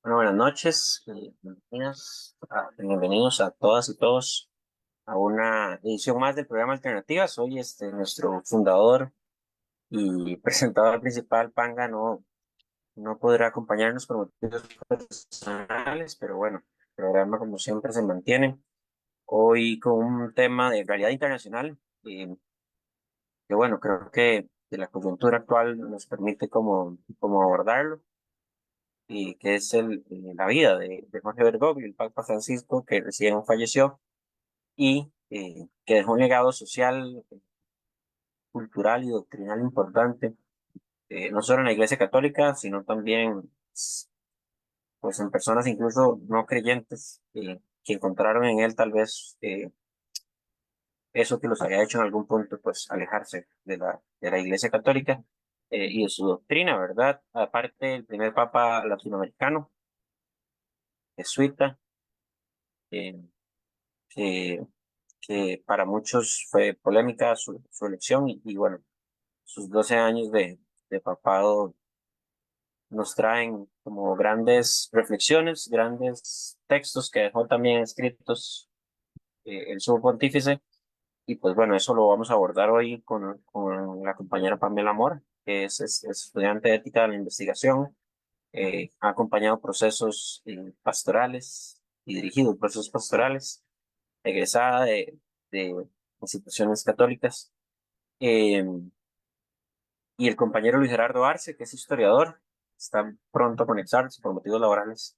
Bueno, buenas noches, bienvenidos a todas y todos a una edición más del programa Alternativas. Hoy nuestro fundador y presentador principal, Panga, no podrá acompañarnos por motivos personales, pero bueno, el programa como siempre se mantiene. Hoy con un tema de realidad internacional, que bueno, creo que de la coyuntura actual nos permite como abordarlo y que es la vida de Jorge Bergoglio, el Papa Francisco, que recién falleció y que dejó un legado social, cultural y doctrinal importante, no solo en la Iglesia Católica, sino también pues, en personas incluso no creyentes que encontraron en él tal vez eso que los había hecho en algún punto, pues alejarse de la Iglesia Católica y de su doctrina, ¿verdad? Aparte, el primer Papa latinoamericano, jesuita, eh, que que para muchos fue polémica su elección y bueno, sus 12 años de papado nos traen como grandes reflexiones, grandes textos que dejó también escritos el sumo pontífice y pues bueno, eso lo vamos a abordar hoy con la compañera Pamela Mora, que es estudiante de ética de la investigación, ha acompañado procesos pastorales y dirigido procesos pastorales, egresada de instituciones católicas. Eh, y el compañero Luis Gerardo Arce, que es historiador, está pronto a conectarse por motivos laborales.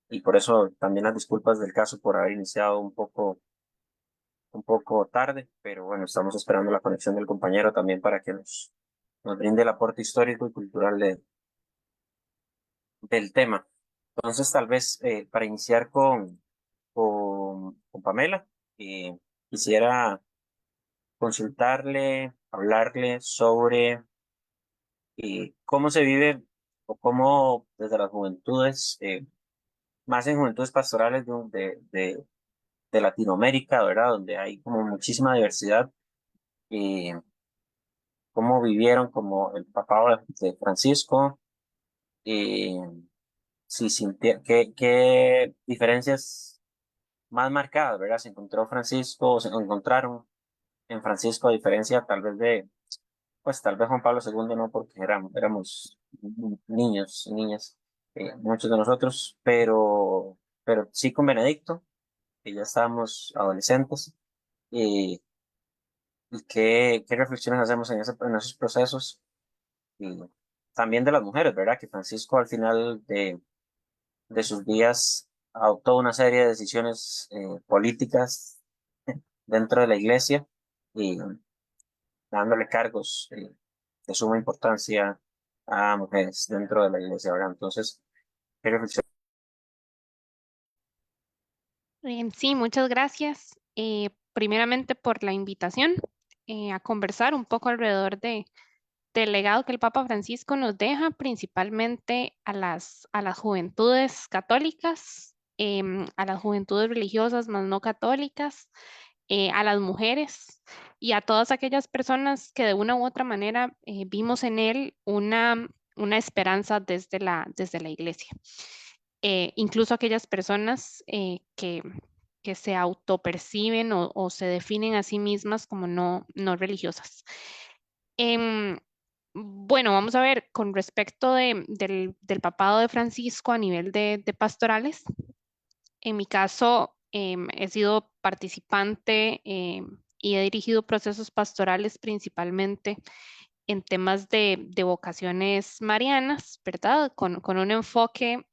Y por eso también las disculpas del caso por haber iniciado un poco tarde, pero bueno, estamos esperando la conexión del compañero también para que nos brinde el aporte histórico y cultural del tema. Entonces, tal vez para iniciar con Pamela, quisiera consultarle, hablarle sobre cómo se vive o cómo desde las juventudes, más en juventudes pastorales de Latinoamérica, ¿verdad? Donde hay como muchísima diversidad, cómo vivieron como el papado de Francisco, eh, si qué diferencias más marcadas, ¿verdad? Se encontró Francisco, o se encontraron en Francisco, a diferencia tal vez pues tal vez Juan Pablo II no, porque éramos niños y niñas, muchos de nosotros, pero sí con Benedicto, que ya estábamos adolescentes, y, y qué reflexiones hacemos en esos procesos, y también de las mujeres, ¿verdad? Que Francisco al final de sus días adoptó una serie de decisiones políticas dentro de la iglesia y dándole cargos de suma importancia a mujeres dentro de la iglesia, ¿verdad? Entonces, qué reflexión. Sí, muchas gracias. Primeramente por la invitación a conversar un poco alrededor del legado que el Papa Francisco nos deja, principalmente a las juventudes católicas, a las juventudes religiosas más no católicas, a las mujeres y a todas aquellas personas que de una u otra manera vimos en él una esperanza desde la iglesia. Incluso aquellas personas que se autoperciben o se definen a sí mismas como no religiosas. Em, bueno, vamos a ver con respecto del papado de Francisco a nivel de pastorales. En mi caso, he sido participante y he dirigido procesos pastorales principalmente en temas de vocaciones marianas, ¿verdad? Con un enfoque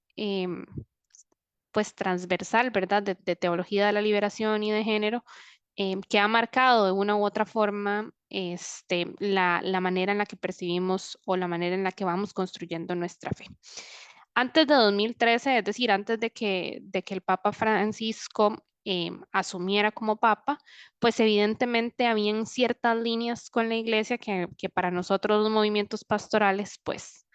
pues transversal, ¿verdad? De teología de la liberación y de género, que ha marcado de una u otra forma la manera en la que percibimos o la manera en la que vamos construyendo nuestra fe. Antes de 2013, es decir, antes de que el Papa Francisco asumiera como Papa, pues evidentemente habían ciertas líneas con la Iglesia que para nosotros los movimientos pastorales, pues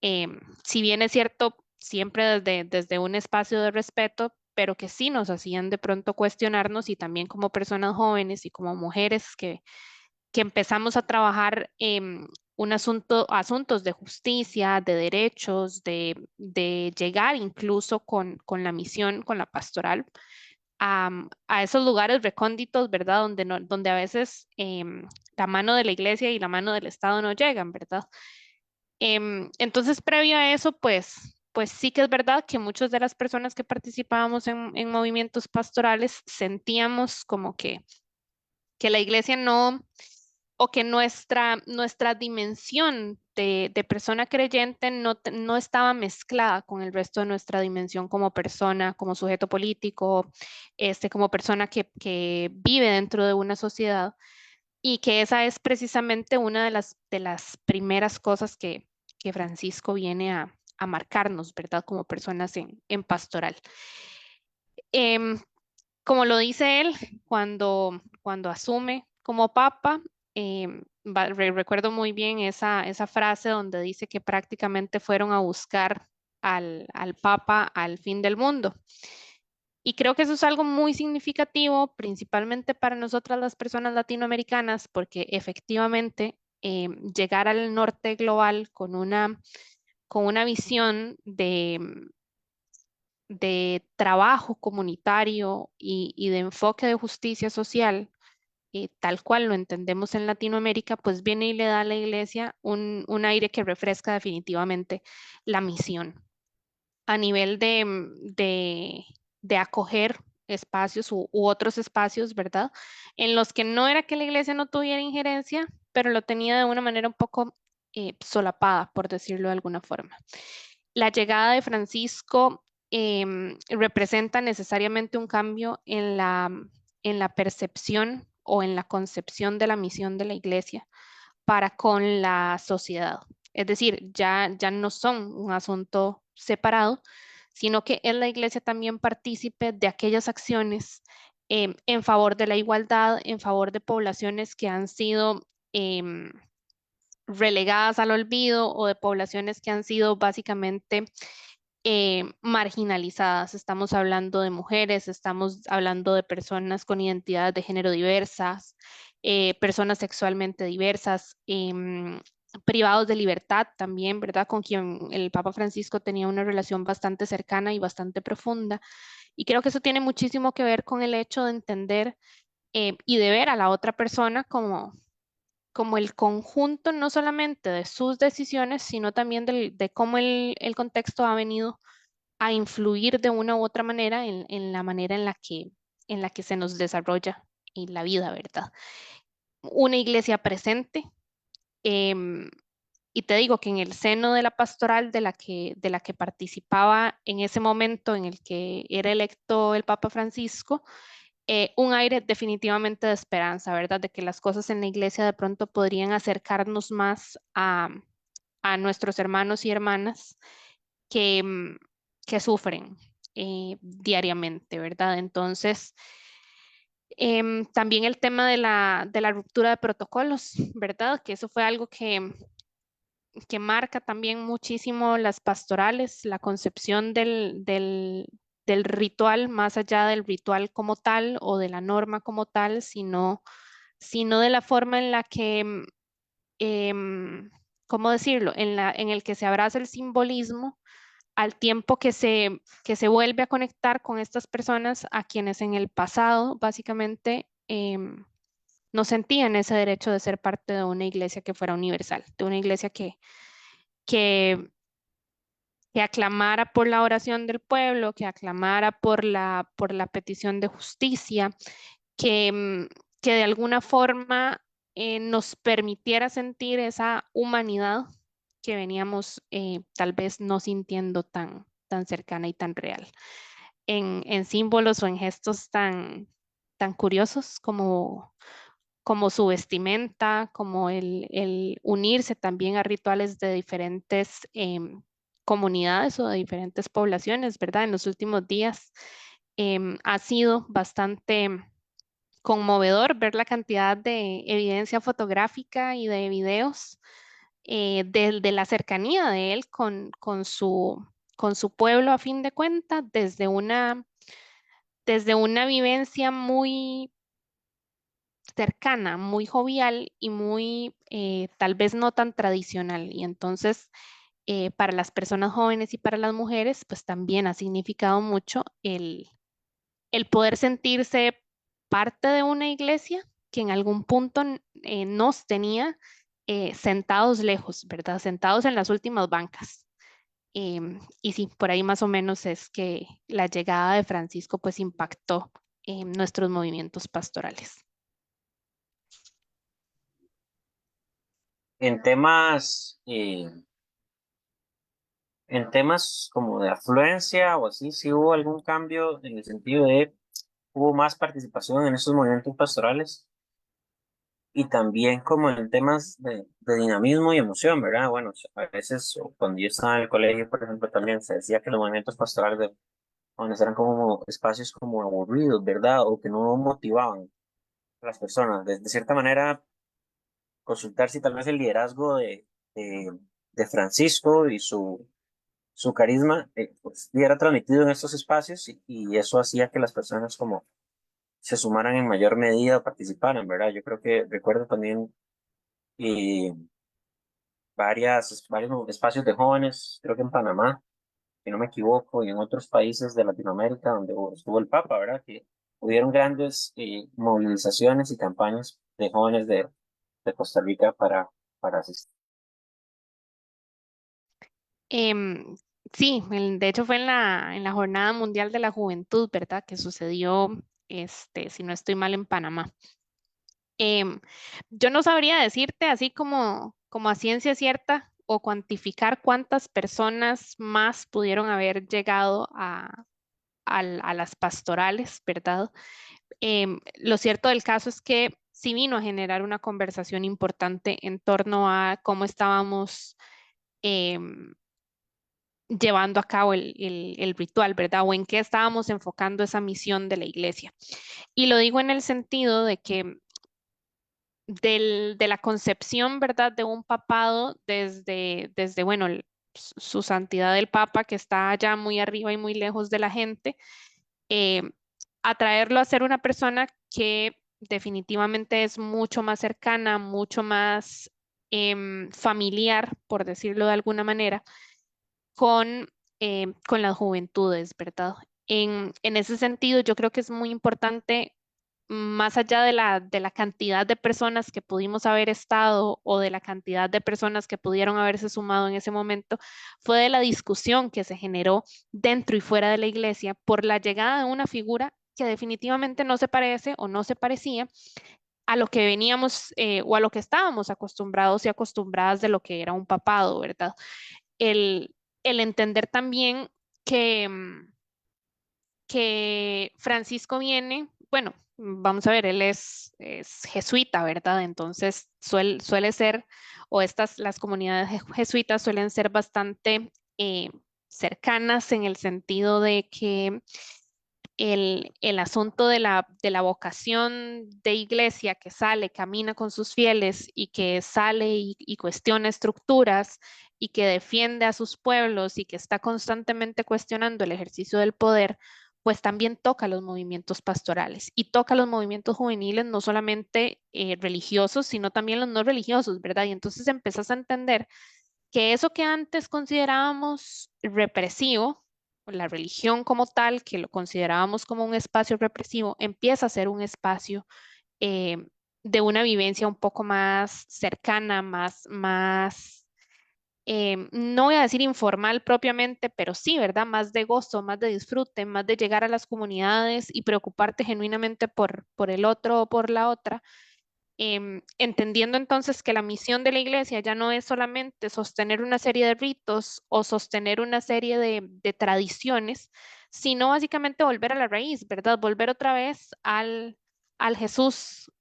si bien es cierto, siempre desde un espacio de respeto, pero que sí nos hacían de pronto cuestionarnos y también como personas jóvenes y como mujeres que empezamos a trabajar asuntos de justicia, de derechos, de llegar incluso con la misión, con la pastoral, a esos lugares recónditos, ¿verdad? Donde a veces la mano de la iglesia y la mano del Estado no llegan, ¿verdad? Entonces, previo a eso, pues sí que es verdad que muchas de las personas que participábamos en movimientos pastorales sentíamos como que la iglesia no, o que nuestra dimensión de persona creyente no estaba mezclada con el resto de nuestra dimensión como persona, como sujeto político, como persona que vive dentro de una sociedad, y que esa es precisamente una de las primeras cosas que Francisco viene a marcarnos, ¿verdad? Como personas en pastoral. Em, Como lo dice él, cuando asume como papa, recuerdo muy bien esa frase donde dice que prácticamente fueron a buscar al papa al fin del mundo. Y creo que eso es algo muy significativo, principalmente para nosotras las personas latinoamericanas, porque efectivamente llegar al norte global con una visión de trabajo comunitario y de enfoque de justicia social, tal cual lo entendemos en Latinoamérica, pues viene y le da a la iglesia un aire que refresca definitivamente la misión a nivel de acoger espacios u otros espacios, ¿verdad? En los que no era que la iglesia no tuviera injerencia, pero lo tenía de una manera un poco solapada, por decirlo de alguna forma. La llegada de Francisco representa necesariamente un cambio en la percepción o en la concepción de la misión de la iglesia para con la sociedad. Es decir, ya no son un asunto separado, sino que es la iglesia también partícipe de aquellas acciones en favor de la igualdad, en favor de poblaciones que han sido relegadas al olvido o de poblaciones que han sido básicamente marginalizadas. Estamos hablando de mujeres, estamos hablando de personas con identidades de género diversas, personas sexualmente diversas, privados de libertad también, ¿verdad? Con quien el Papa Francisco tenía una relación bastante cercana y bastante profunda. Y creo que eso tiene muchísimo que ver con el hecho de entender y de ver a la otra persona como el conjunto no solamente de sus decisiones, sino también de cómo el contexto ha venido a influir de una u otra manera en la manera en la que se nos desarrolla en la vida, ¿verdad? Una iglesia presente. em, y te digo que en el seno de la pastoral de la que participaba en ese momento en el que era electo el Papa Francisco, un aire definitivamente de esperanza, ¿verdad? De que las cosas en la iglesia de pronto podrían acercarnos más a nuestros hermanos y hermanas que, que sufren diariamente, ¿verdad? Entonces, también el tema de la ruptura de protocolos, ¿verdad? Que eso fue algo que marca también muchísimo las pastorales, la concepción del ritual, más allá del ritual como tal o de la norma como tal, sino de la forma en la que, ¿cómo decirlo? En el que se abraza el simbolismo al tiempo que se vuelve a conectar con estas personas a quienes en el pasado básicamente no sentían ese derecho de ser parte de una iglesia que fuera universal, de una iglesia que, que aclamara por la oración del pueblo, que aclamara por la petición de justicia, que de alguna forma nos permitiera sentir esa humanidad que veníamos tal vez no sintiendo tan cercana y tan real, en símbolos o en gestos tan curiosos como su vestimenta, como el unirse también a rituales de diferentes comunidades o de diferentes poblaciones, ¿verdad? En los últimos días ha sido bastante conmovedor ver la cantidad de evidencia fotográfica y de videos de la cercanía de él con su pueblo a fin de cuentas, desde una vivencia muy cercana, muy jovial y muy tal vez no tan tradicional. Y entonces para las personas jóvenes y para las mujeres, pues también ha significado mucho el poder sentirse parte de una iglesia que en algún punto nos tenía sentados lejos, ¿verdad? Sentados en las últimas bancas. Y sí, por ahí más o menos es que la llegada de Francisco pues impactó nuestros movimientos pastorales. En temas, en temas como de afluencia o así, sí hubo algún cambio en el sentido de hubo más participación en esos movimientos pastorales y también como en temas de dinamismo y emoción, ¿verdad? Bueno, a veces o cuando yo estaba en el colegio, por ejemplo, también se decía que los movimientos pastorales de jóvenes eran como espacios como aburridos, ¿verdad? O que no motivaban a las personas. De cierta manera, consultar si tal vez el liderazgo de, de Francisco y su carisma pues, era transmitido en estos espacios y eso hacía que las personas como se sumaran en mayor medida o participaran, ¿verdad? Yo creo que recuerdo también eh, varios espacios de jóvenes, creo que en Panamá, si no me equivoco, y en otros países de Latinoamérica donde estuvo el Papa, ¿verdad? Que hubieron grandes movilizaciones y campañas de jóvenes de Costa Rica para asistir. Em, sí, de hecho fue en la Jornada Mundial de la Juventud, ¿verdad? Que sucedió, si no estoy mal, en Panamá. Em, yo no sabría decirte así como a ciencia cierta o cuantificar cuántas personas más pudieron haber llegado a las pastorales, ¿verdad? Lo cierto del caso es que sí vino a generar una conversación importante en torno a cómo estábamos em, llevando a cabo el ritual, ¿verdad? O en qué estábamos enfocando esa misión de la iglesia. Y lo digo en el sentido de que de la concepción, ¿verdad? De un papado desde bueno, su santidad del Papa, que está allá muy arriba y muy lejos de la gente, eh, atraerlo a ser una persona que definitivamente es mucho más cercana, mucho más familiar, por decirlo de alguna manera, con las juventudes, ¿verdad? En ese sentido, yo creo que es muy importante, más allá de la cantidad de personas que pudimos haber estado o de la cantidad de personas que pudieron haberse sumado en ese momento, fue de la discusión que se generó dentro y fuera de la iglesia por la llegada de una figura que definitivamente no se parece o no se parecía a lo que veníamos o a lo que estábamos acostumbrados y acostumbradas de lo que era un papado, ¿verdad? el, el entender también que, que Francisco viene, bueno, vamos a ver, él es jesuita, ¿verdad? Entonces suele ser, o las comunidades jesuitas suelen ser bastante cercanas en el sentido de que el asunto de la vocación de iglesia que sale, camina con sus fieles y que sale y cuestiona estructuras y que defiende a sus pueblos y que está constantemente cuestionando el ejercicio del poder, pues también toca los movimientos pastorales y toca los movimientos juveniles, no solamente religiosos, sino también los no religiosos, ¿verdad? Y entonces empezás a entender que eso que antes considerábamos represivo, la religión como tal, que lo considerábamos como un espacio represivo, empieza a ser un espacio eh, de una vivencia un poco más cercana, no voy a decir informal propiamente, pero sí, ¿verdad? Más de gozo, más de disfrute, más de llegar a las comunidades y preocuparte genuinamente por el otro o por la otra, entendiendo entonces que la misión de la iglesia ya no es solamente sostener una serie de ritos o sostener una serie de tradiciones, sino básicamente volver a la raíz, ¿verdad? Volver otra vez al Jesús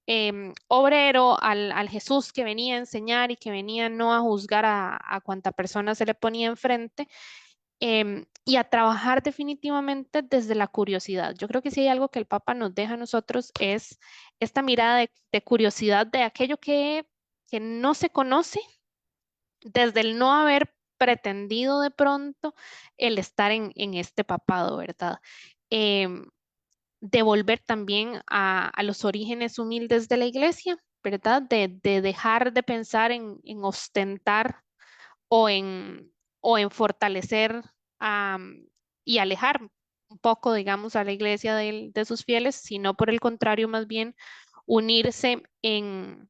obrero, al Jesús que venía a enseñar y que venía no a juzgar a cuanta persona se le ponía enfrente, y a trabajar definitivamente desde la curiosidad. Yo creo que si hay algo que el Papa nos deja a nosotros es esta mirada de curiosidad de aquello que no se conoce, desde el no haber pretendido de pronto el estar en este papado, ¿verdad? Em, devolver también a los orígenes humildes de la iglesia, ¿verdad? De dejar de pensar en ostentar o o en fortalecer y alejar un poco, digamos, a la iglesia de sus fieles, sino por el contrario, más bien unirse en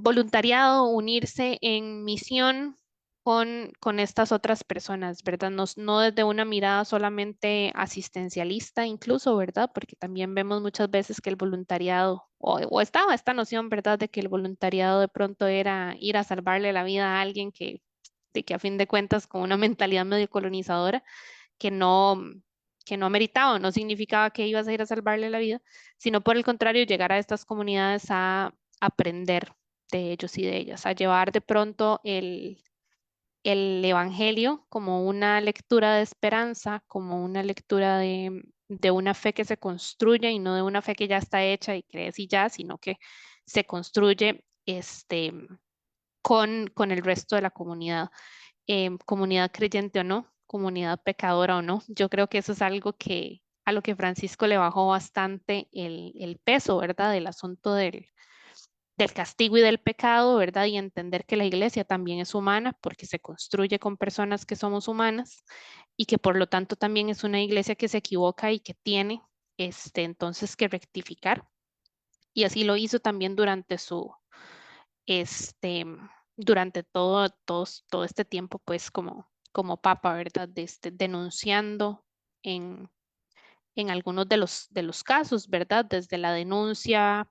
voluntariado, unirse en misión con estas otras personas, ¿verdad? No, no desde una mirada solamente asistencialista incluso, ¿verdad? Porque también vemos muchas veces que el voluntariado, o estaba esta noción, ¿verdad? De que el voluntariado de pronto era ir a salvarle la vida a alguien de que a fin de cuentas con una mentalidad medio colonizadora que que no meritaba, no significaba que ibas a ir a salvarle la vida, sino por el contrario, llegar a estas comunidades a aprender de ellos y de ellas, a llevar de pronto el Evangelio como una lectura de esperanza, como una lectura de una fe que se construye y no de una fe que ya está hecha y crees y ya, sino que se construye con el resto de la comunidad, comunidad creyente o no, comunidad pecadora o no. Yo creo que eso es algo que a lo que Francisco le bajó bastante el peso, ¿verdad? Del asunto del castigo y del pecado, ¿verdad? Y entender que la iglesia también es humana porque se construye con personas que somos humanas y que por lo tanto también es una iglesia que se equivoca y que tiene entonces que rectificar. Y así lo hizo también durante este, durante todo este tiempo, pues como papa, ¿verdad? Denunciando en, en algunos de los casos, ¿verdad? Desde la denuncia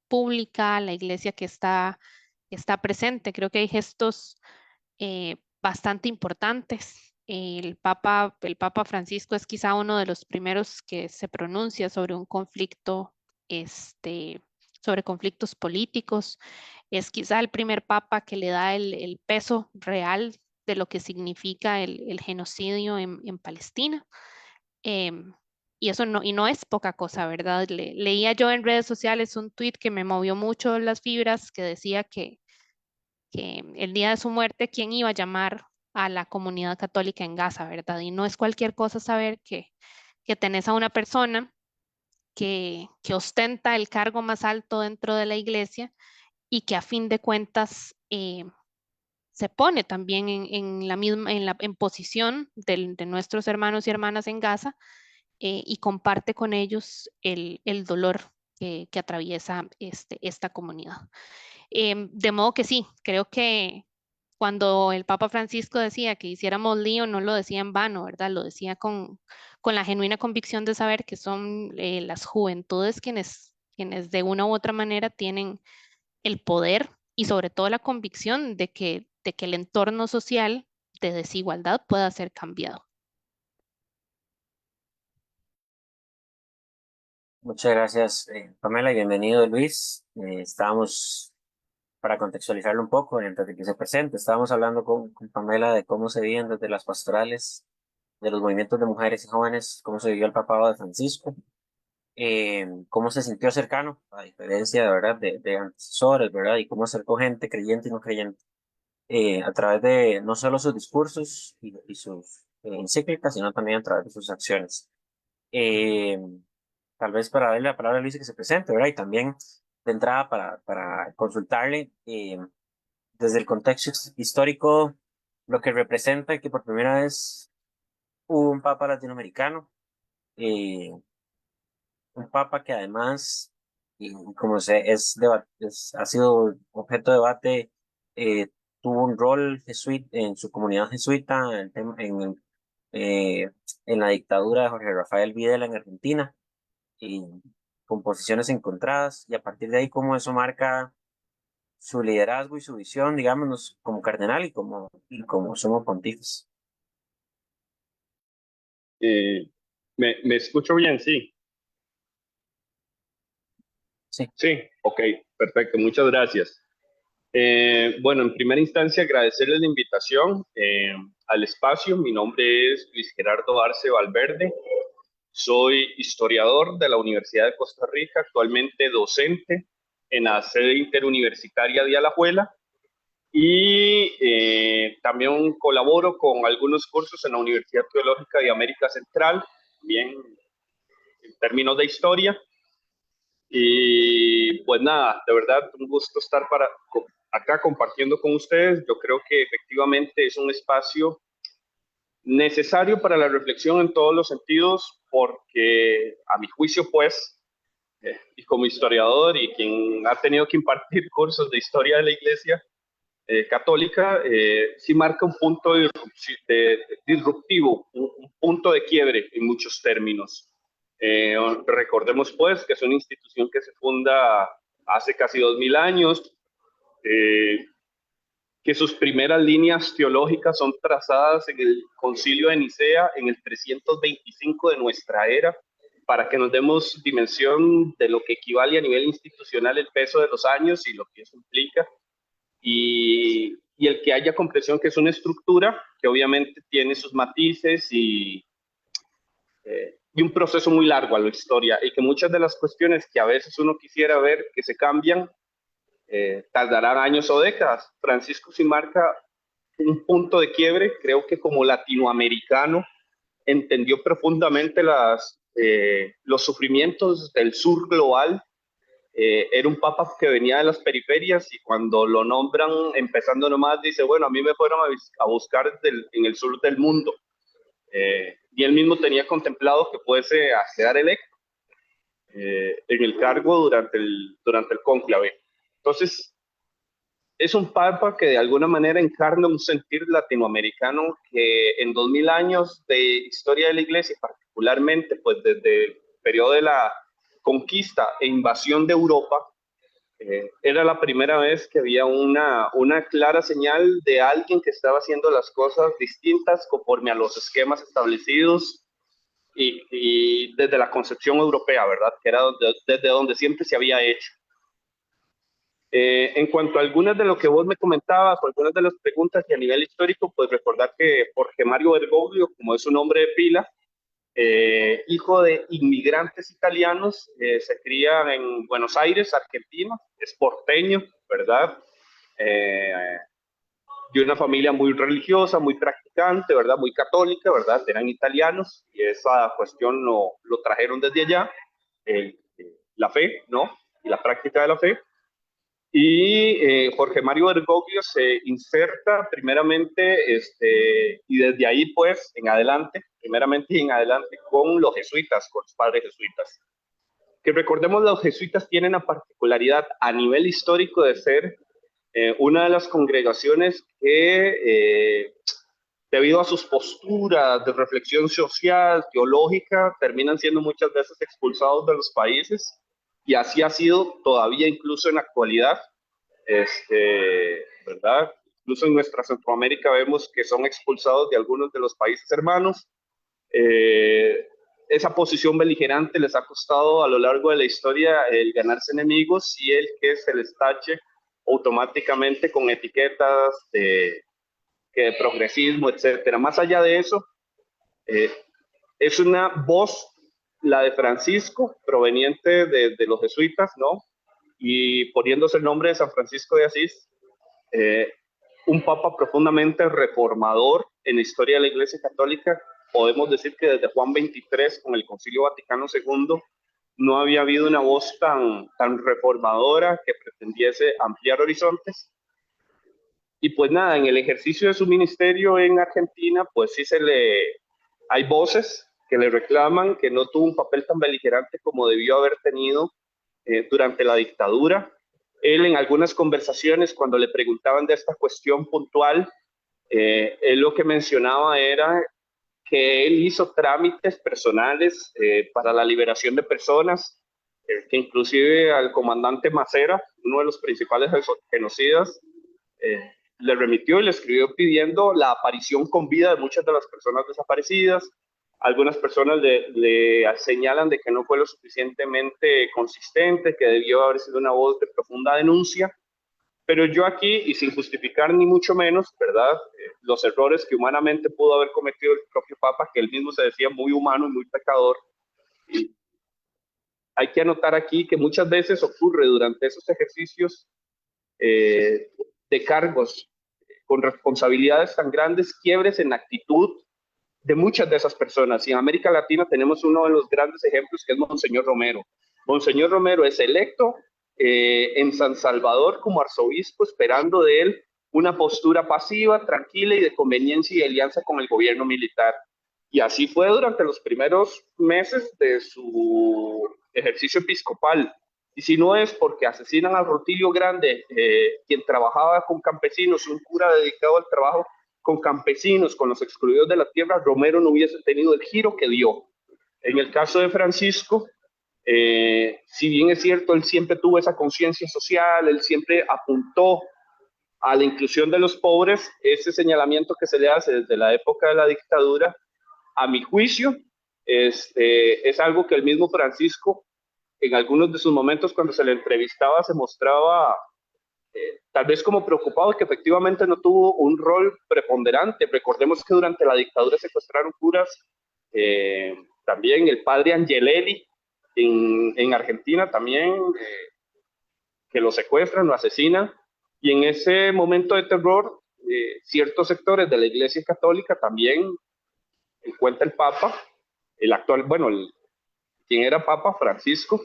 pública, la iglesia que está presente. Creo que hay gestos bastante importantes. El Papa Francisco es quizá uno de los primeros que se pronuncia sobre un conflicto, este, sobre conflictos políticos. Es quizá el primer papa que le da el peso real de lo que significa el genocidio en Palestina. Em, y eso no, y no es poca cosa, ¿verdad? Leía yo en redes sociales un tuit que me movió mucho las fibras que decía que el día de su muerte, ¿quién iba a llamar a la comunidad católica en Gaza, ¿verdad? Y no es cualquier cosa saber que tenés a una persona que ostenta el cargo más alto dentro de la iglesia y que a fin de cuentas se pone también en la misma, en posición de nuestros hermanos y hermanas en Gaza y comparte con ellos el dolor que atraviesa esta comunidad. De modo que sí, creo que cuando el Papa Francisco decía que hiciéramos lío, no lo decía en vano, ¿verdad? Lo decía con la genuina convicción de saber que son las juventudes quienes de una u otra manera tienen el poder y sobre todo la convicción de que el entorno social de desigualdad pueda ser cambiado. Muchas gracias, Pamela, y bienvenido, Luis. Estábamos, para contextualizarlo un poco, antes de que se presente, estábamos hablando con Pamela de cómo se viven desde las pastorales, de los movimientos de mujeres y jóvenes, cómo se vivió el papado de Francisco, cómo se sintió cercano, a diferencia de verdad de antecesores, ¿verdad? Y cómo acercó gente creyente y no creyente, a través de no solo sus discursos y sus encíclicas, sino también a través de sus acciones. Eh, Tal vez para darle la palabra a Luis y que se presente, ¿verdad? Y también de entrada para consultarle desde el contexto histórico lo que representa que por primera vez hubo un papa latinoamericano, eh, un papa que además, y como se es, ha sido objeto de debate, eh, tuvo un rol jesuita en su comunidad jesuita, eh, en la dictadura de Jorge Rafael Videla en Argentina, y con posiciones encontradas, y a partir de ahí cómo eso marca su liderazgo y su visión, digámonos, como cardenal y como sumo pontífice. Eh, me escucho bien? Sí. Sí, Sí, ok, perfecto, muchas gracias. Bueno, en primera instancia agradecerles la invitación al espacio. Mi nombre es Luis Gerardo Arce Valverde. Soy historiador de la Universidad de Costa Rica, actualmente docente en la sede interuniversitaria de Alajuela y también colaboro con algunos cursos en la Universidad Teológica de América Central, bien en términos de historia. Y pues nada, de verdad, un gusto estar acá compartiendo con ustedes. Yo creo que efectivamente es un espacio necesario para la reflexión en todos los sentidos, porque a mi juicio, pues, y como historiador y quien ha tenido que impartir cursos de historia de la Iglesia católica, sí marca un punto disruptivo, un punto de quiebre en muchos términos. Recordemos, pues, que es una institución que se funda hace casi 2000 años, que sus primeras líneas teológicas son trazadas en el Concilio de Nicea en el 325 de nuestra era, para que nos demos dimensión de lo que equivale a nivel institucional el peso de los años y lo que eso implica, y el que haya comprensión que es una estructura que obviamente tiene sus matices y un proceso muy largo a la historia, y que muchas de las cuestiones que a veces uno quisiera ver que se cambian, tardarán años o décadas. Francisco sí marca un punto de quiebre. Creo que como latinoamericano entendió profundamente los sufrimientos del sur global. Era un papa que venía de las periferias, y cuando lo nombran, empezando nomás, dice, bueno, a mí me fueron a buscar en el sur del mundo. Y él mismo tenía contemplado que fuese a quedar electo en el cargo durante el cónclave. Entonces, es un papa que de alguna manera encarna un sentir latinoamericano que en 2000 años de historia de la Iglesia, particularmente pues desde el periodo de la conquista e invasión de Europa, era la primera vez que había una clara señal de alguien que estaba haciendo las cosas distintas conforme a los esquemas establecidos y desde la concepción europea, ¿verdad? Que era desde donde siempre se había hecho. En cuanto a algunas de lo que vos me comentabas o algunas de las preguntas y a nivel histórico, pues recordar que Jorge Mario Bergoglio, como es su nombre de pila, hijo de inmigrantes italianos, se cría en Buenos Aires, Argentina, es porteño, ¿verdad? De una familia muy religiosa, muy practicante, ¿verdad? Muy católica, ¿verdad? Eran italianos y esa cuestión lo trajeron desde allá, la fe, ¿no? Y la práctica de la fe. Y Jorge Mario Bergoglio se inserta primeramente, y desde ahí pues en adelante, con los jesuitas, con los padres jesuitas. Que recordemos, los jesuitas tienen la particularidad a nivel histórico de ser una de las congregaciones que, debido a sus posturas de reflexión social, teológica, terminan siendo muchas veces expulsados de los países, y así ha sido todavía incluso en la actualidad, ¿verdad? Incluso en nuestra Centroamérica vemos que son expulsados de algunos de los países hermanos. Esa posición beligerante les ha costado a lo largo de la historia el ganarse enemigos y el que se les tache automáticamente con etiquetas de progresismo, etcétera. Más allá de eso, es una voz, la de Francisco, proveniente de los jesuitas, ¿no? Y poniéndose el nombre de San Francisco de Asís, un papa profundamente reformador en la historia de la Iglesia Católica. Podemos decir que desde Juan XXIII, con el Concilio Vaticano II, no había habido una voz tan reformadora que pretendiese ampliar horizontes. Y pues nada, en el ejercicio de su ministerio en Argentina, pues sí hay voces que le reclaman que no tuvo un papel tan beligerante como debió haber tenido durante la dictadura. Él, en algunas conversaciones, cuando le preguntaban de esta cuestión puntual, él lo que mencionaba era que él hizo trámites personales para la liberación de personas, que inclusive al comandante Macera, uno de los principales genocidas, le remitió y le escribió pidiendo la aparición con vida de muchas de las personas desaparecidas. Algunas personas le señalan de que no fue lo suficientemente consistente, que debió haber sido una voz de profunda denuncia. Pero yo aquí, y sin justificar ni mucho menos, ¿verdad? Los errores que humanamente pudo haber cometido el propio Papa, que él mismo se decía muy humano y muy pecador. Y hay que anotar aquí que muchas veces ocurre durante esos ejercicios de cargos con responsabilidades tan grandes, quiebres en actitud de muchas de esas personas. Y en América Latina tenemos uno de los grandes ejemplos, que es Monseñor Romero. Monseñor Romero es electo en San Salvador como arzobispo, esperando de él una postura pasiva, tranquila y de conveniencia y alianza con el gobierno militar. Y así fue durante los primeros meses de su ejercicio episcopal. Y si no es porque asesinan a Rutilio Grande, quien trabajaba con campesinos, un cura dedicado al trabajo con campesinos, con los excluidos de la tierra, Romero no hubiese tenido el giro que dio. En el caso de Francisco, si bien es cierto, él siempre tuvo esa conciencia social, él siempre apuntó a la inclusión de los pobres, ese señalamiento que se le hace desde la época de la dictadura, a mi juicio, es algo que el mismo Francisco, en algunos de sus momentos cuando se le entrevistaba, se mostraba tal vez como preocupado, que efectivamente no tuvo un rol preponderante. Recordemos que durante la dictadura secuestraron curas, también el padre Angelelli en Argentina también, que lo secuestran, lo asesinan, y en ese momento de terror, ciertos sectores de la Iglesia Católica también, cuenta el Papa, el actual, bueno, quien era Papa, Francisco,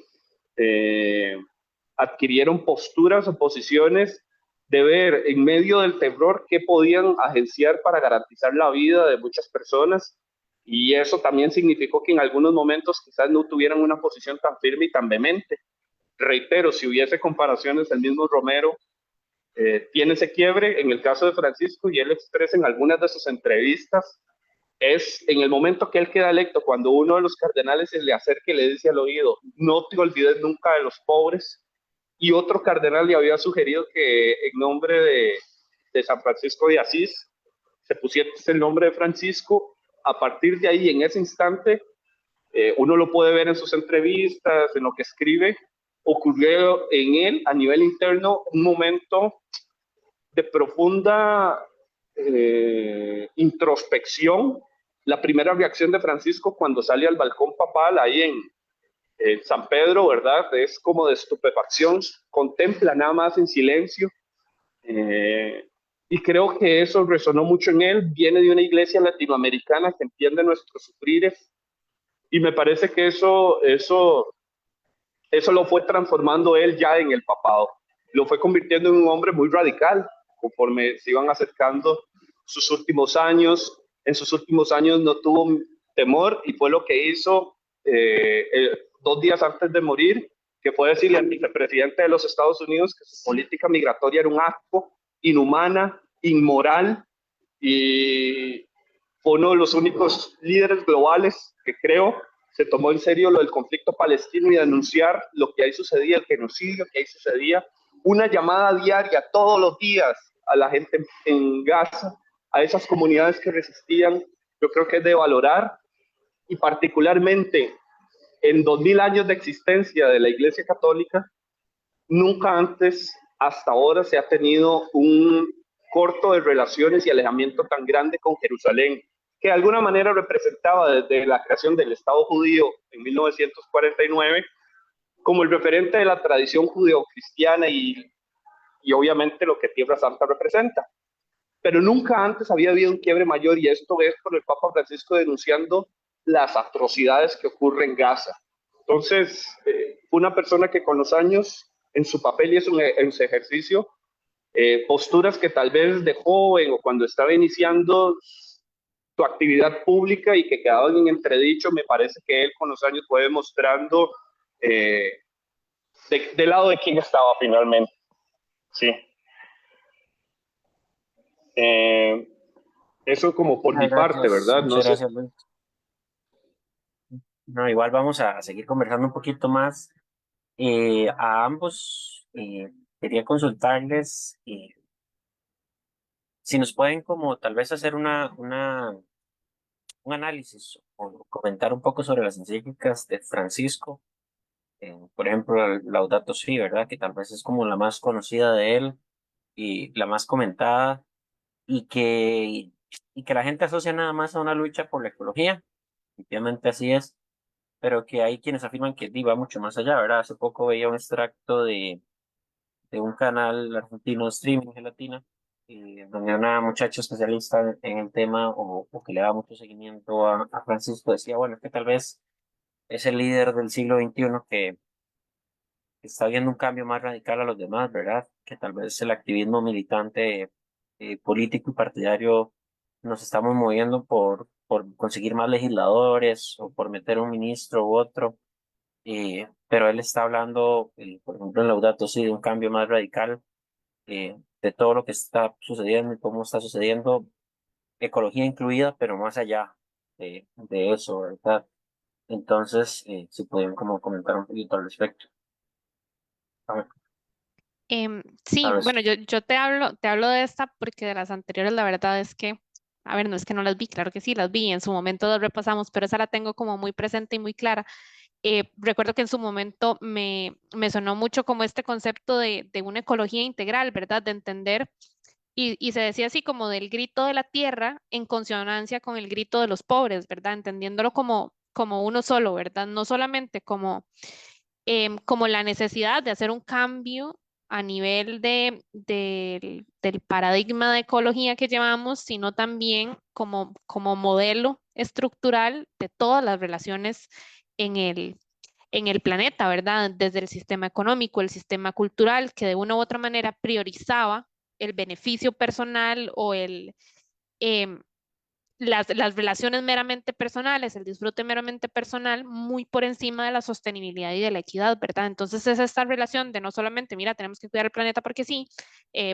adquirieron posturas o posiciones de ver en medio del terror qué podían agenciar para garantizar la vida de muchas personas, y eso también significó que en algunos momentos quizás no tuvieran una posición tan firme y tan vehemente. Reitero, si hubiese comparaciones, el mismo Romero tiene ese quiebre en el caso de Francisco, y él expresa en algunas de sus entrevistas, es en el momento que él queda electo, cuando uno de los cardenales se le acerca y le dice al oído, no te olvides nunca de los pobres, y otro cardenal le había sugerido que en nombre de San Francisco de Asís se pusiera el nombre de Francisco. A partir de ahí, en ese instante, uno lo puede ver en sus entrevistas, en lo que escribe, ocurrió en él a nivel interno un momento de profunda introspección. La primera reacción de Francisco cuando sale al balcón papal ahí en San Pedro, ¿verdad? Es como de estupefacción, contempla nada más en silencio, y creo que eso resonó mucho en él. Viene de una iglesia latinoamericana que entiende nuestros sufrires, y me parece que eso lo fue transformando él ya en el papado. Lo fue convirtiendo en un hombre muy radical conforme se iban acercando sus últimos años. En sus últimos años no tuvo temor, y fue lo que hizo 2 días antes de morir, que fue decirle al vicepresidente de los Estados Unidos que su política migratoria era un asco, inhumana, inmoral, y fue uno de los únicos líderes globales que creo se tomó en serio lo del conflicto palestino y denunciar lo que ahí sucedía, el genocidio que ahí sucedía. Una llamada diaria, todos los días, a la gente en Gaza, a esas comunidades que resistían, yo creo que es de valorar, y particularmente en 2000 años de existencia de la Iglesia Católica, nunca antes, hasta ahora, se ha tenido un corto de relaciones y alejamiento tan grande con Jerusalén, que de alguna manera representaba desde la creación del Estado judío en 1949 como el referente de la tradición judeo-cristiana y obviamente lo que Tierra Santa representa. Pero nunca antes había habido un quiebre mayor, y esto es por el Papa Francisco denunciando las atrocidades que ocurren en Gaza. Entonces, fue una persona que con los años, en su papel y en su ejercicio, posturas que tal vez de joven o cuando estaba iniciando su actividad pública y que quedaban en entredicho, me parece que él con los años fue demostrando del lado de quién estaba finalmente. Sí. Eso como por mi parte, ¿verdad? No Muchas sé. gracias, Luis. No, igual vamos a seguir conversando un poquito más. A ambos quería consultarles si nos pueden como tal vez hacer un análisis o comentar un poco sobre las encíclicas de Francisco. Por ejemplo, el Laudato Si, ¿verdad? Que tal vez es como la más conocida de él y la más comentada, y que la gente asocia nada más a una lucha por la ecología. Efectivamente así es, pero que hay quienes afirman que va mucho más allá, ¿verdad? Hace poco veía un extracto de un canal argentino, Streaming Gelatina, donde una muchacha especialista en el tema o que le da mucho seguimiento a Francisco decía, bueno, es que tal vez es el líder del siglo XXI que está viendo un cambio más radical a los demás, ¿verdad? Que tal vez el activismo militante, político y partidario nos estamos moviendo por conseguir más legisladores o por meter un ministro u otro, pero él está hablando, por ejemplo, en Laudato Si, de un cambio más radical, de todo lo que está sucediendo y cómo está sucediendo, ecología incluida, pero más allá de eso, ¿verdad? Entonces, si pueden como comentar un poquito al respecto. A ver, Sí, tal vez. bueno, yo te hablo de esta porque de las anteriores la verdad es que, a ver, no es que no las vi, claro que sí, las vi, en su momento las repasamos, pero esa la tengo como muy presente y muy clara. Recuerdo que en su momento me sonó mucho como este concepto de una ecología integral, ¿verdad? De entender, y se decía así como del grito de la tierra en consonancia con el grito de los pobres, ¿verdad? Entendiéndolo como uno solo, ¿verdad? No solamente como la necesidad de hacer un cambio a nivel del paradigma de ecología que llevamos, sino también como modelo estructural de todas las relaciones en el planeta, ¿verdad? Desde el sistema económico, el sistema cultural, que de una u otra manera priorizaba el beneficio personal o em, las relaciones meramente personales, el disfrute meramente personal, muy por encima de la sostenibilidad y de la equidad, ¿verdad? Entonces es esta relación de no solamente, mira, tenemos que cuidar el planeta porque sí,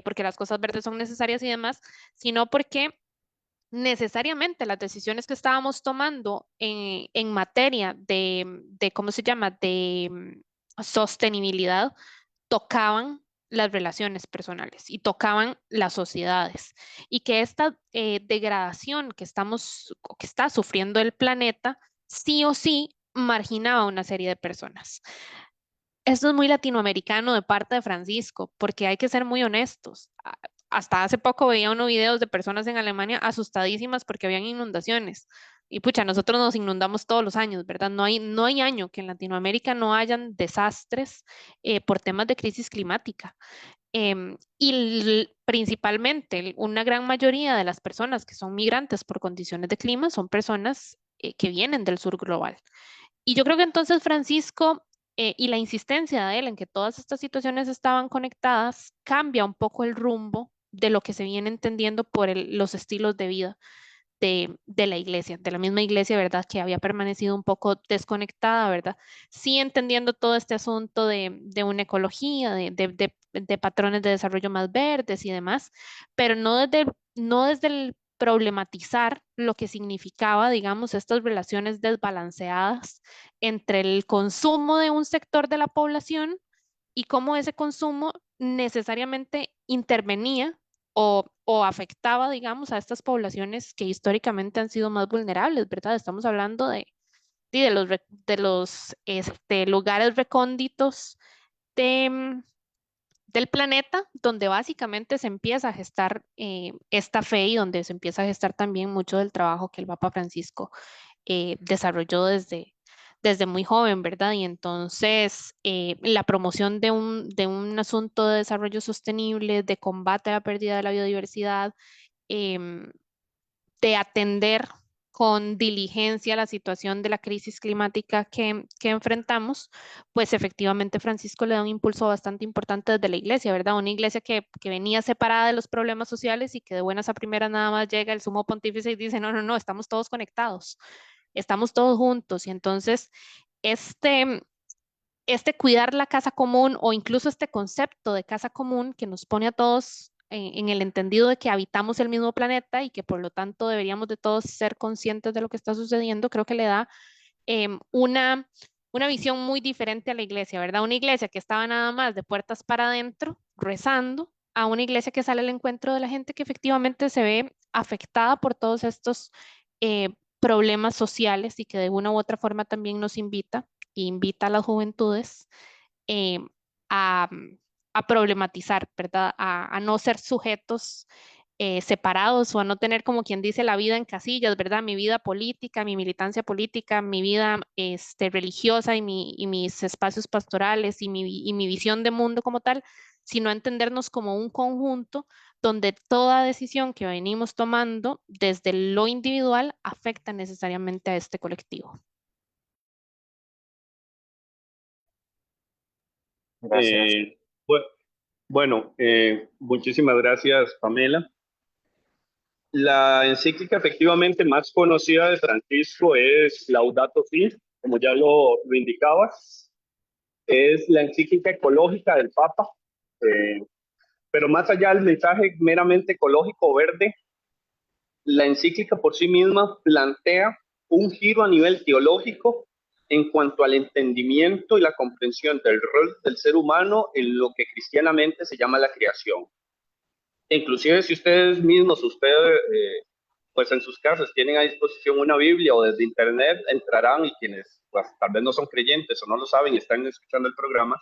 porque las cosas verdes son necesarias y demás, sino porque necesariamente las decisiones que estábamos tomando en materia ¿cómo se llama?, de sostenibilidad tocaban las relaciones personales y tocaban las sociedades y que esta degradación que está sufriendo el planeta sí o sí marginaba a una serie de personas. Esto es muy latinoamericano de parte de Francisco, porque hay que ser muy honestos. Hasta hace poco veía unos videos de personas en Alemania asustadísimas porque habían inundaciones. Y pucha, nosotros nos inundamos todos los años, ¿verdad? No hay año que en Latinoamérica no hayan desastres por temas de crisis climática. Principalmente, una gran mayoría de las personas que son migrantes por condiciones de clima son personas que vienen del sur global. Y yo creo que entonces Francisco y la insistencia de él en que todas estas situaciones estaban conectadas cambia un poco el rumbo de lo que se viene entendiendo por los estilos de vida de la iglesia, de la misma iglesia, ¿verdad? Que había permanecido un poco desconectada, ¿verdad? Sí entendiendo todo este asunto de una ecología, de patrones de desarrollo más verdes y demás, pero no desde el problematizar lo que significaba, digamos, estas relaciones desbalanceadas entre el consumo de un sector de la población y cómo ese consumo necesariamente intervenía o afectaba, digamos, a estas poblaciones que históricamente han sido más vulnerables, ¿verdad? Estamos hablando de los lugares recónditos de, del planeta, donde básicamente se empieza a gestar esta fe y donde se empieza a gestar también mucho del trabajo que el Papa Francisco desarrolló desde muy joven, ¿verdad? Y entonces la promoción de un asunto de desarrollo sostenible, de combate a la pérdida de la biodiversidad, em, de atender con diligencia la situación de la crisis climática que enfrentamos, pues efectivamente Francisco le da un impulso bastante importante desde la iglesia, ¿verdad? Una iglesia que venía separada de los problemas sociales y que de buenas a primeras nada más llega el sumo pontífice y dice, no, no, no, estamos todos conectados, estamos todos juntos. Y entonces, este, este cuidar la casa común o incluso este concepto de casa común que nos pone a todos en el entendido de que habitamos el mismo planeta y que por lo tanto deberíamos de todos ser conscientes de lo que está sucediendo, creo que le da una visión muy diferente a la iglesia, ¿verdad? Una iglesia que estaba nada más de puertas para adentro, rezando, a una iglesia que sale al encuentro de la gente que efectivamente se ve afectada por todos estos problemas sociales y que de una u otra forma también nos invita a las juventudes eh, a, a problematizar, ¿verdad? A no ser sujetos separados o a no tener como quien dice la vida en casillas, ¿verdad? Mi vida política, mi militancia política, mi vida religiosa y mis espacios pastorales y mi visión de mundo como tal, sino a entendernos como un conjunto donde toda decisión que venimos tomando desde lo individual afecta necesariamente a este colectivo. Gracias. Bu- Bueno, muchísimas gracias, Pamela. La encíclica efectivamente más conocida de Francisco es Laudato Si, como ya lo indicabas. Es la encíclica ecológica del Papa, pero más allá del mensaje meramente ecológico verde, la encíclica por sí misma plantea un giro a nivel teológico en cuanto al entendimiento y la comprensión del rol del ser humano en lo que cristianamente se llama la creación. Inclusive si ustedes, pues en sus casas tienen a disposición una Biblia o desde internet entrarán y quienes pues, tal vez no son creyentes o no lo saben y están escuchando el programa,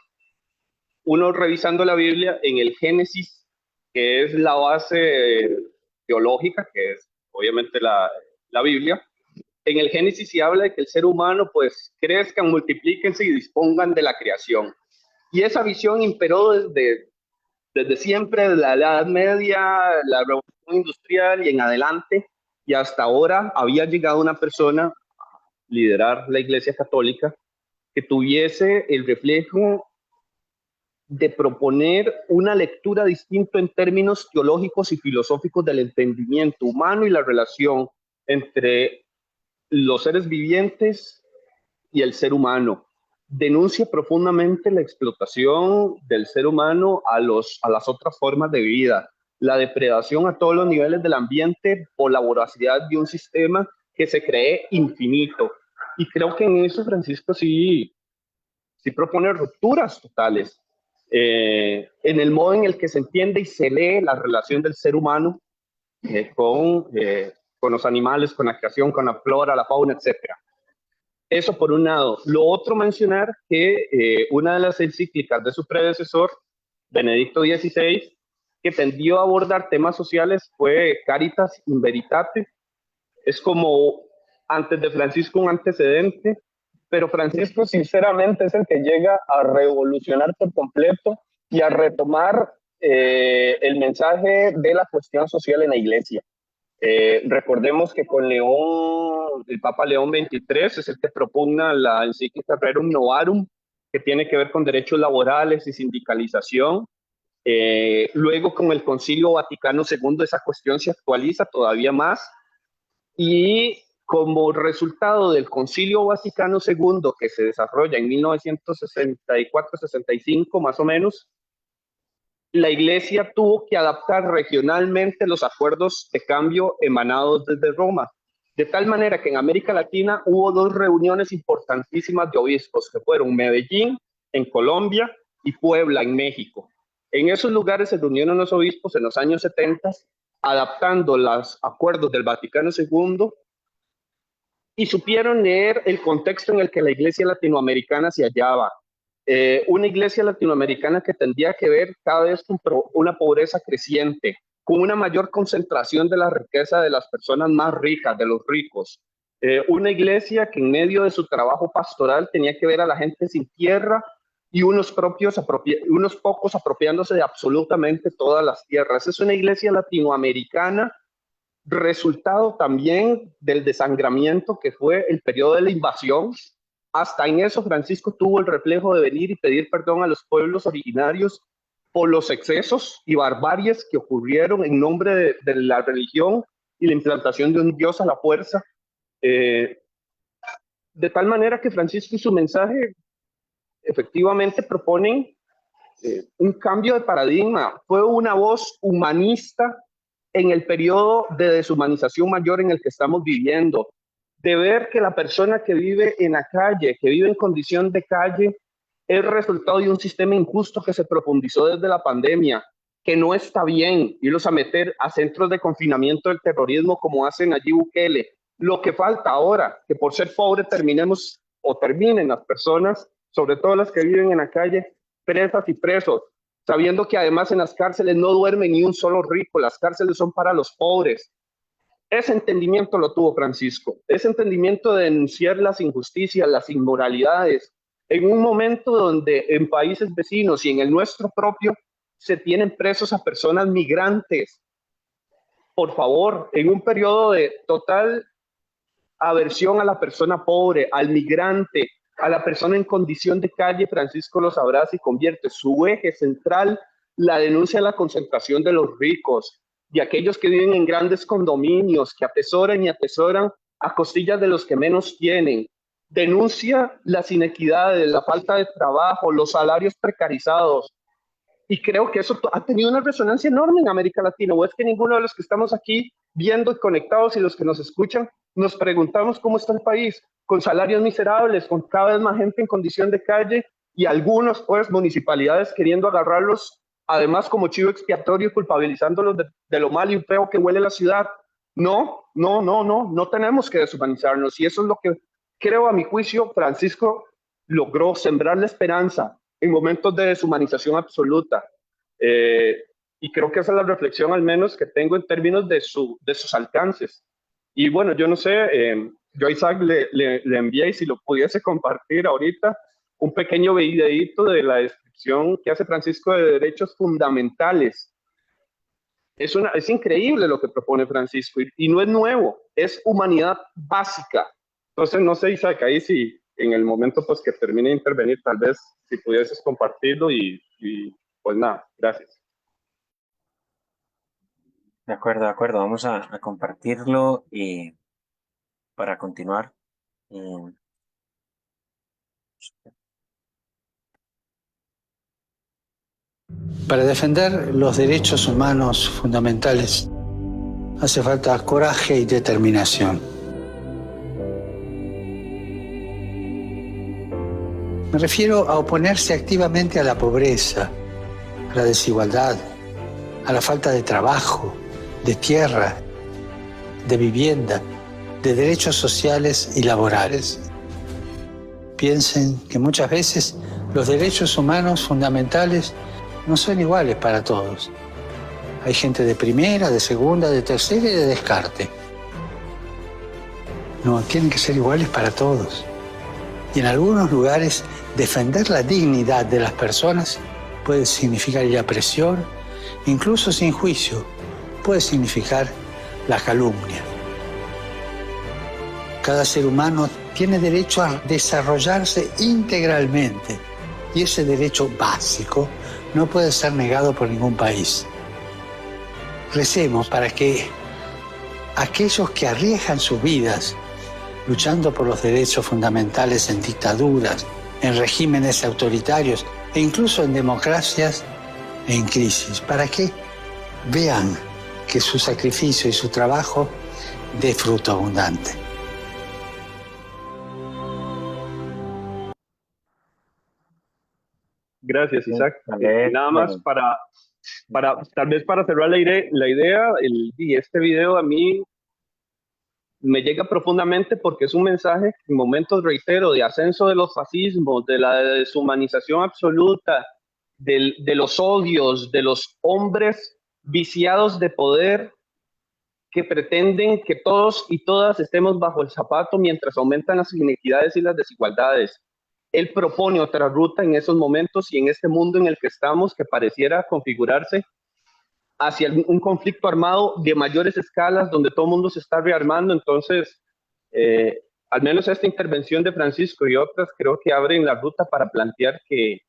uno revisando la Biblia en el Génesis, que es la base teológica, que es obviamente la Biblia, en el Génesis se habla de que el ser humano pues crezcan, multiplíquense y dispongan de la creación. Y esa visión imperó desde siempre, desde la Edad Media, la Revolución Industrial y en adelante, y hasta ahora había llegado una persona a liderar la Iglesia Católica que tuviese el reflejo de proponer una lectura distinta en términos teológicos y filosóficos del entendimiento humano y la relación entre los seres vivientes y el ser humano. Denuncia profundamente la explotación del ser humano a las otras formas de vida, la depredación a todos los niveles del ambiente por la voracidad de un sistema que se cree infinito. Y creo que en eso Francisco sí propone rupturas totales en el modo en el que se entiende y se lee la relación del ser humano con los animales, con la creación, con la flora, la fauna, etc. Eso por un lado. Lo otro, mencionar que una de las encíclicas de su predecesor, Benedicto XVI, que tendió a abordar temas sociales fue Caritas in Veritate. Es como antes de Francisco un antecedente, pero Francisco sinceramente es el que llega a revolucionar por completo y a retomar el mensaje de la cuestión social en la iglesia. Recordemos que con León, el Papa León XXIII es el que propugna la encíclica Rerum Novarum, que tiene que ver con derechos laborales y sindicalización. Luego con el Concilio Vaticano II esa cuestión se actualiza todavía más y como resultado del Concilio Vaticano II que se desarrolla en 1964-65 más o menos, la Iglesia tuvo que adaptar regionalmente los acuerdos de cambio emanados desde Roma, de tal manera que en América Latina hubo dos reuniones importantísimas de obispos, que fueron Medellín, en Colombia, y Puebla, en México. En esos lugares se reunieron los obispos en los años 70, adaptando los acuerdos del Vaticano II y supieron leer el contexto en el que la Iglesia latinoamericana se hallaba. Una iglesia latinoamericana que tendría que ver cada vez con una pobreza creciente, con una mayor concentración de la riqueza de las personas más ricas, de los ricos. Una iglesia que en medio de su trabajo pastoral tenía que ver a la gente sin tierra y unos pocos apropiándose de absolutamente todas las tierras. Es una iglesia latinoamericana resultado también del desangramiento que fue el periodo de la invasión. Hasta en eso Francisco tuvo el reflejo de venir y pedir perdón a los pueblos originarios por los excesos y barbaries que ocurrieron en nombre de la religión y la implantación de un Dios a la fuerza. De tal manera que Francisco y su mensaje efectivamente proponen un cambio de paradigma. Fue una voz humanista en el periodo de deshumanización mayor en el que estamos viviendo, de ver que la persona que vive en la calle, que vive en condición de calle, es resultado de un sistema injusto que se profundizó desde la pandemia, que no está bien irlos a meter a centros de confinamiento del terrorismo como hacen allí Bukele. Lo que falta ahora, que por ser pobre terminemos o terminen las personas, sobre todo las que viven en la calle, presas y presos, sabiendo que además en las cárceles no duerme ni un solo rico, las cárceles son para los pobres. Ese entendimiento lo tuvo Francisco, ese entendimiento de denunciar las injusticias, las inmoralidades, en un momento donde en países vecinos y en el nuestro propio se tienen presos a personas migrantes. Por favor, en un periodo de total aversión a la persona pobre, al migrante, a la persona en condición de calle, Francisco los abraza y convierte su eje central la denuncia de la concentración de los ricos, de aquellos que viven en grandes condominios, que atesoran y atesoran a costillas de los que menos tienen. Denuncia las inequidades, la falta de trabajo, los salarios precarizados. Y creo que eso ha tenido una resonancia enorme en América Latina. O es que ninguno de los que estamos aquí viendo y conectados y los que nos escuchan, nos preguntamos cómo está el país, con salarios miserables, con cada vez más gente en condición de calle y algunos, pues, municipalidades queriendo agarrarlos, además como chivo expiatorio, culpabilizándolos de lo mal y feo que huele la ciudad. No tenemos que deshumanizarnos. Y eso es lo que creo, a mi juicio, Francisco logró sembrar la esperanza en momentos de deshumanización absoluta. Y creo que esa es la reflexión al menos que tengo en términos de sus alcances. Y bueno, yo no sé, yo a Isaac le envié, y si lo pudiese compartir ahorita, un pequeño videíto de la descripción que hace Francisco de derechos fundamentales. Es increíble lo que propone Francisco y no es nuevo, es humanidad básica. Entonces, no sé, Isaac, ahí sí, en el momento pues que termine de intervenir, tal vez si pudieses compartirlo y pues nada, gracias. De acuerdo. Vamos a compartirlo para continuar. Para defender los derechos humanos fundamentales hace falta coraje y determinación. Me refiero a oponerse activamente a la pobreza, a la desigualdad, a la falta de trabajo, de tierra, de vivienda, de derechos sociales y laborales. Piensen que muchas veces los derechos humanos fundamentales no son iguales para todos. Hay gente de primera, de segunda, de tercera y de descarte. No, tienen que ser iguales para todos. Y en algunos lugares, defender la dignidad de las personas puede significar la presión, incluso sin juicio, puede significar la calumnia. Cada ser humano tiene derecho a desarrollarse integralmente y ese derecho básico no puede ser negado por ningún país. Recemos para que aquellos que arriesgan sus vidas luchando por los derechos fundamentales en dictaduras, en regímenes autoritarios e incluso en democracias en crisis, para que vean que su sacrificio y su trabajo dé fruto abundante. Gracias, Isaac. Vale, Nada más tal vez para cerrar la idea, y este video a mí me llega profundamente porque es un mensaje que en momentos, reitero, de ascenso de los fascismos, de la deshumanización absoluta, de los odios, de los hombres viciados de poder que pretenden que todos y todas estemos bajo el zapato mientras aumentan las inequidades y las desigualdades. Él propone otra ruta en esos momentos y en este mundo en el que estamos, que pareciera configurarse hacia un conflicto armado de mayores escalas, donde todo el mundo se está rearmando. Entonces, al menos esta intervención de Francisco y otras creo que abren la ruta para plantear que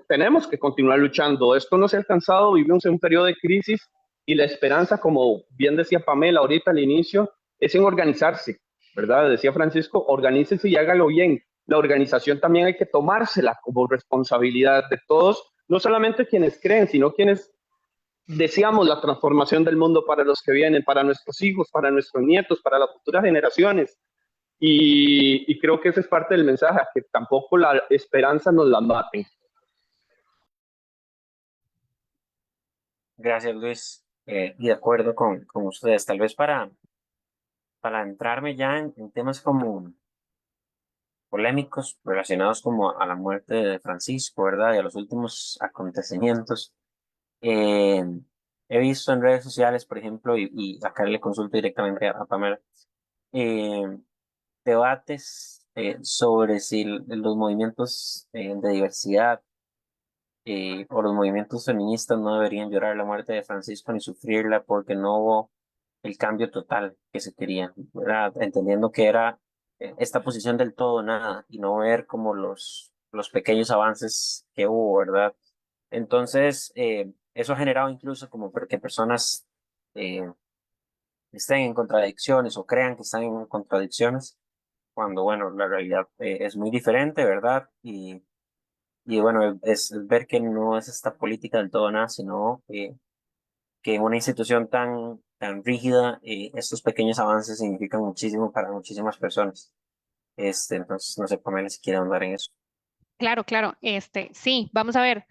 tenemos que continuar luchando. Esto no se ha alcanzado, vivimos en un periodo de crisis y la esperanza, como bien decía Pamela ahorita al inicio, es en organizarse, ¿verdad? Decía Francisco, organícese y hágalo bien. La organización también hay que tomársela como responsabilidad de todos, no solamente quienes creen, sino quienes deseamos la transformación del mundo para los que vienen, para nuestros hijos, para nuestros nietos, para las futuras generaciones. Y creo que ese es parte del mensaje, que tampoco la esperanza nos la maten. Gracias, Luis. Y de acuerdo con ustedes. Tal vez para entrarme ya en temas como polémicos relacionados como a la muerte de Francisco, ¿verdad? Y a los últimos acontecimientos. Eh, He visto en redes sociales, por ejemplo, y acá le consulto directamente a Pamela, eh, debates sobre si los movimientos de diversidad o los movimientos feministas no deberían llorar la muerte de Francisco ni sufrirla porque no hubo el cambio total que se quería, ¿verdad? Entendiendo que era esta posición del todo o nada y no ver como los pequeños avances que hubo, ¿verdad? Entonces, eso ha generado incluso como que personas eh, estén en contradicciones o crean que están en contradicciones, cuando, bueno, la realidad es muy diferente, ¿verdad? Y bueno, es ver que no es esta política del todo o nada, sino que en una institución tan rígida, estos pequeños avances significan muchísimo para muchísimas personas. Entonces, no sé, Pamela, si quiere andar en eso. Claro, claro. Sí, vamos a ver.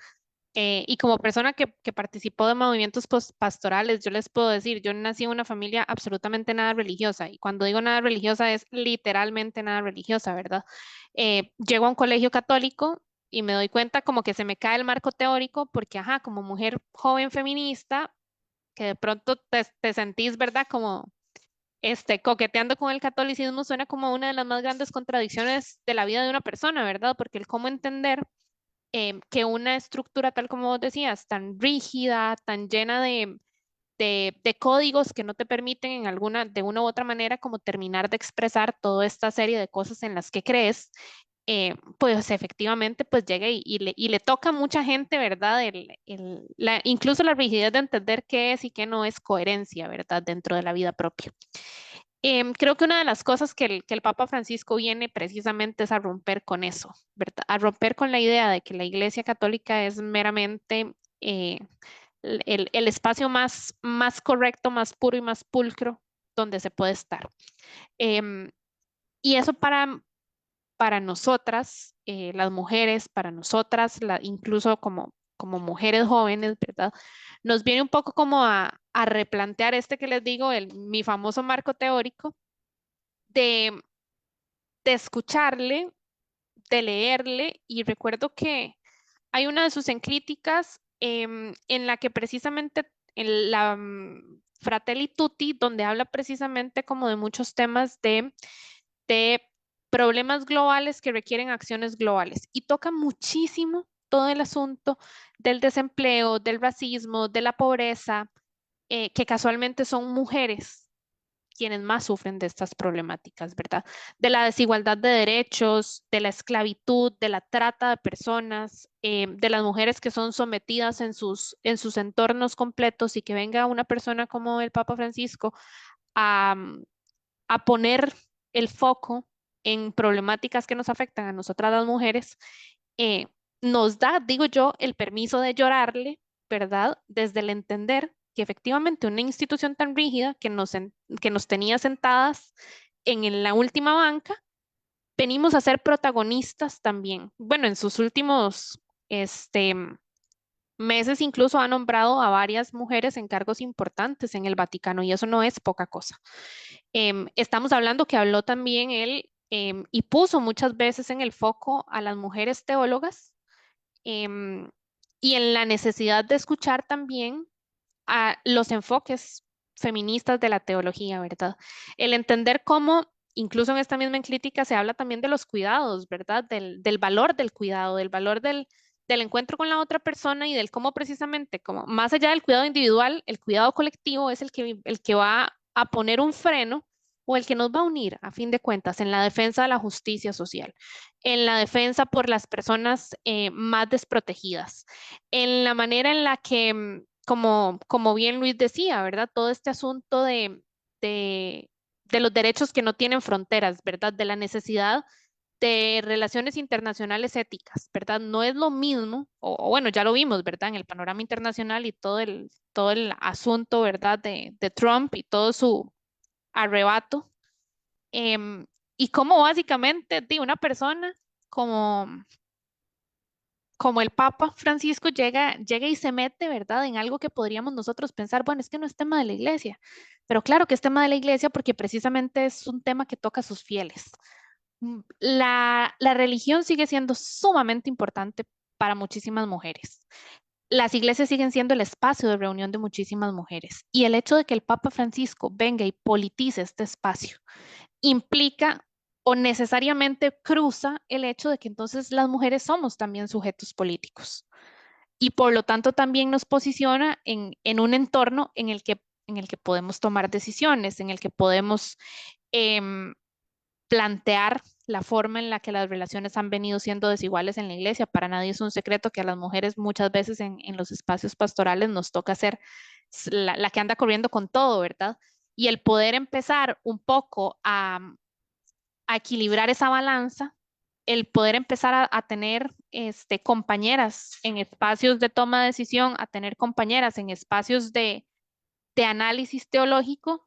Y como persona que participó de movimientos pastorales, yo les puedo decir, yo nací en una familia absolutamente nada religiosa. Y cuando digo nada religiosa es literalmente nada religiosa, ¿verdad? Llego a un colegio católico y me doy cuenta como que se me cae el marco teórico porque, ajá, como mujer joven feminista, que de pronto te sentís, ¿verdad? Como coqueteando con el catolicismo suena como una de las más grandes contradicciones de la vida de una persona, ¿verdad? Porque el cómo entender que una estructura, tal como vos decías, tan rígida, tan llena de códigos que no te permiten de una u otra manera, como terminar de expresar toda esta serie de cosas en las que crees, pues efectivamente, pues llega y le toca a mucha gente, ¿verdad? Incluso la rigidez de entender qué es y qué no es coherencia, ¿verdad? Dentro de la vida propia. Creo que una de las cosas que el Papa Francisco viene precisamente es a romper con eso, ¿verdad? A romper con la idea de que la Iglesia Católica es meramente eh, el espacio más correcto, más puro y más pulcro donde se puede estar. Em, y eso para nosotras, las mujeres, para nosotras, incluso como mujeres jóvenes, ¿verdad? Nos viene un poco como a replantear que les digo, mi famoso marco teórico de, de escucharle, de leerle, y recuerdo que hay una de sus encíclicas en la que precisamente en la Fratelli Tutti, donde habla precisamente como de muchos temas de problemas globales que requieren acciones globales y toca muchísimo todo el asunto del desempleo, del racismo, de la pobreza, que casualmente son mujeres quienes más sufren de estas problemáticas, ¿verdad? De la desigualdad de derechos, de la esclavitud, de la trata de personas, de las mujeres que son sometidas en sus entornos completos y que venga una persona como el Papa Francisco a, a poner el foco en problemáticas que nos afectan a nosotras las mujeres, eh, nos da, digo yo, el permiso de llorarle, ¿verdad? Desde el entender que efectivamente una institución tan rígida que nos tenía sentadas en la última banca, venimos a ser protagonistas también. Bueno, en sus últimos meses incluso ha nombrado a varias mujeres en cargos importantes en el Vaticano y eso no es poca cosa. Estamos hablando que habló también él y puso muchas veces en el foco a las mujeres teólogas em, y en la necesidad de escuchar también a los enfoques feministas de la teología, ¿verdad? El entender cómo, incluso en esta misma encíclica se habla también de los cuidados, ¿verdad? Del valor del cuidado, del valor del encuentro con la otra persona y del cómo precisamente, como más allá del cuidado individual, el cuidado colectivo es el que va a poner un freno o el que nos va a unir, a fin de cuentas, en la defensa de la justicia social, en la defensa por las personas más desprotegidas, en la manera en la que como bien Luis decía, ¿verdad? Todo este asunto de, de los derechos que no tienen fronteras, ¿verdad? De la necesidad de relaciones internacionales éticas, ¿verdad? No es lo mismo, o bueno, ya lo vimos, ¿verdad? En el panorama internacional y todo el asunto, ¿verdad? De Trump y todo su arrebato. em, y cómo básicamente, de una persona como como el Papa Francisco llega y se mete, ¿verdad?, en algo que podríamos nosotros pensar, bueno, es que no es tema de la iglesia, pero claro que es tema de la iglesia porque precisamente es un tema que toca a sus fieles. La religión sigue siendo sumamente importante para muchísimas mujeres. Las iglesias siguen siendo el espacio de reunión de muchísimas mujeres y el hecho de que el Papa Francisco venga y politice este espacio implica o necesariamente cruza el hecho de que entonces las mujeres somos también sujetos políticos. y por lo tanto también nos posiciona en un entorno en el que podemos tomar decisiones, en el que podemos em, plantear la forma en la que las relaciones han venido siendo desiguales en la iglesia. Para nadie es un secreto que a las mujeres muchas veces en los espacios pastorales nos toca ser la que anda corriendo con todo, ¿verdad? Y el poder empezar un poco a equilibrar esa balanza, el poder empezar a tener compañeras en espacios de toma de decisión, a tener compañeras en espacios de análisis teológico,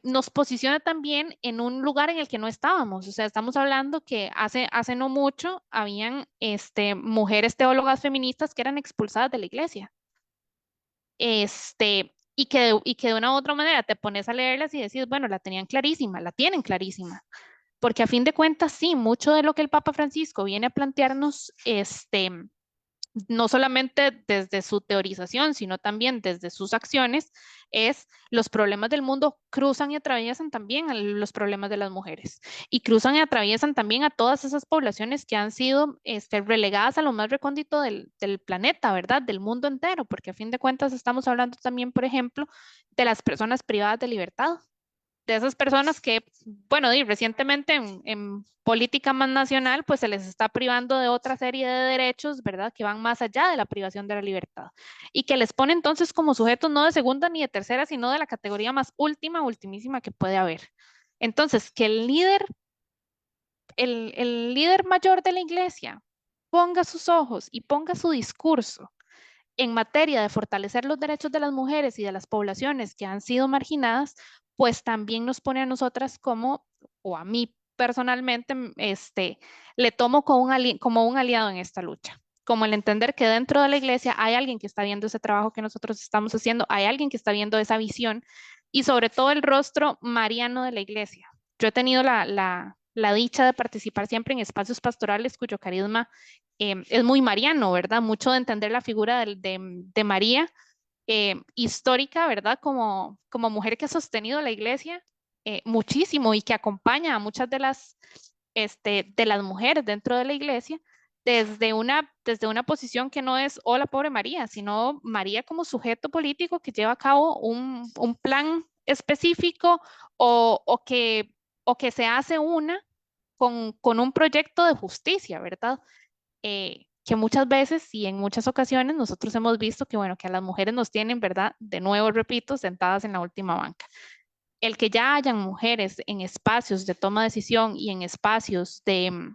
nos posiciona también en un lugar en el que no estábamos. O sea, estamos hablando que hace no mucho habían mujeres teólogas feministas que eran expulsadas de la iglesia. Y que de una u otra manera te pones a leerlas y decís, bueno, la tenían clarísima, la tienen clarísima. Porque a fin de cuentas, sí, mucho de lo que el Papa Francisco viene a plantearnos, no solamente desde su teorización, sino también desde sus acciones, es los problemas del mundo cruzan y atraviesan también los problemas de las mujeres y cruzan y atraviesan también a todas esas poblaciones que han sido relegadas a lo más recóndito del planeta, ¿verdad? Del mundo entero, porque a fin de cuentas estamos hablando también, por ejemplo, de las personas privadas de libertad, de esas personas que, bueno, recientemente en política más nacional, pues se les está privando de otra serie de derechos, ¿verdad? Que van más allá de la privación de la libertad y que les pone entonces como sujetos no de segunda ni de tercera, sino de la categoría más última, ultimísima que puede haber. Entonces, que el líder mayor de la iglesia ponga sus ojos y ponga su discurso en materia de fortalecer los derechos de las mujeres y de las poblaciones que han sido marginadas, pues también nos pone a nosotras como, o a mí personalmente, le tomo como un aliado en esta lucha. Como el entender que dentro de la iglesia hay alguien que está viendo ese trabajo que nosotros estamos haciendo, hay alguien que está viendo esa visión y sobre todo el rostro mariano de la iglesia. Yo he tenido la dicha de participar siempre en espacios pastorales cuyo carisma es muy mariano, ¿verdad? Mucho de entender la figura de María histórica, ¿verdad? Como mujer que ha sostenido la iglesia muchísimo y que acompaña a muchas de las mujeres dentro de la iglesia desde una posición que no es, hola, pobre María, sino María como sujeto político que lleva a cabo un plan específico o que se hace una con un proyecto de justicia, ¿verdad? Que muchas veces y en muchas ocasiones nosotros hemos visto que, bueno, que a las mujeres nos tienen, ¿verdad? De nuevo, repito, sentadas en la última banca. El que ya hayan mujeres en espacios de toma de decisión y en espacios de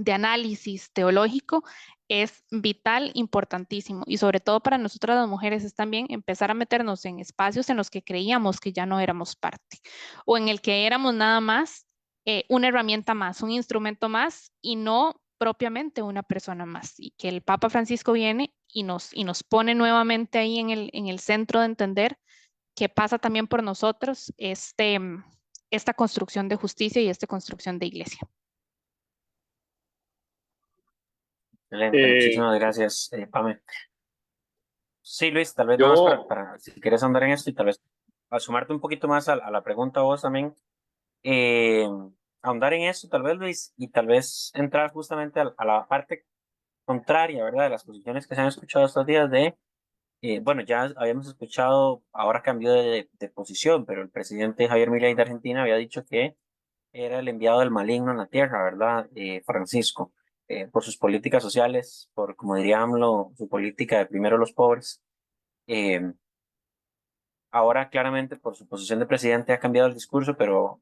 análisis teológico es vital, importantísimo. Y sobre todo para nosotras las mujeres es también empezar a meternos en espacios en los que creíamos que ya no éramos parte o en el que éramos nada más una herramienta más, un instrumento más y no propiamente una persona más. Y que el Papa Francisco viene y nos pone nuevamente ahí en el centro de entender que pasa también por nosotros esta construcción de justicia y esta construcción de iglesia. Excelente, Eh, muchísimas gracias, Pame. Sí, Luis, tal vez nomás yo, si quieres andar en esto y tal vez a sumarte un poquito más a la pregunta vos también, eh, ahondar en eso, tal vez, Luis, y tal vez entrar justamente a la parte contraria, ¿verdad? De las posiciones que se han escuchado estos días bueno, ya habíamos escuchado, ahora cambió de posición, pero el presidente Javier Milei de Argentina había dicho que era el enviado del maligno en la tierra, ¿verdad? Francisco, por sus políticas sociales, por, como diría AMLO, su política de primero los pobres. Eh, Ahora claramente por su posición de presidente ha cambiado el discurso, pero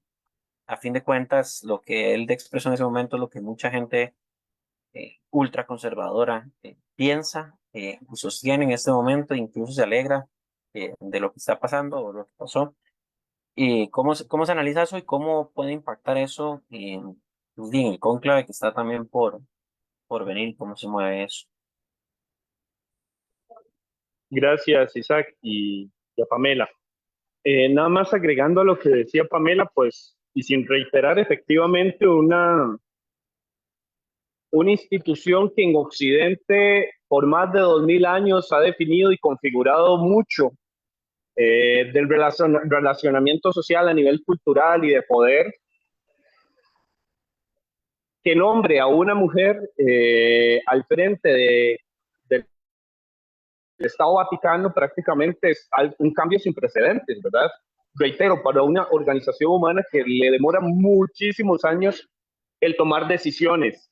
a fin de cuentas lo que él expresó en ese momento es lo que mucha gente ultraconservadora piensa y sostiene en este momento, incluso se alegra de lo que está pasando o lo que pasó. ¿Y cómo se analiza eso y cómo puede impactar eso en el cónclave que está también por venir? ¿Cómo se mueve eso? gracias, Isaac, y a Pamela. Nada más agregando a lo que decía Pamela, pues, y sin reiterar efectivamente una institución que en Occidente por más de 2000 años ha definido y configurado mucho del relacionamiento social a nivel cultural y de poder, que nombre a una mujer al frente del Estado Vaticano prácticamente es un cambio sin precedentes, ¿verdad? Reitero, para una organización humana que le demora muchísimos años el tomar decisiones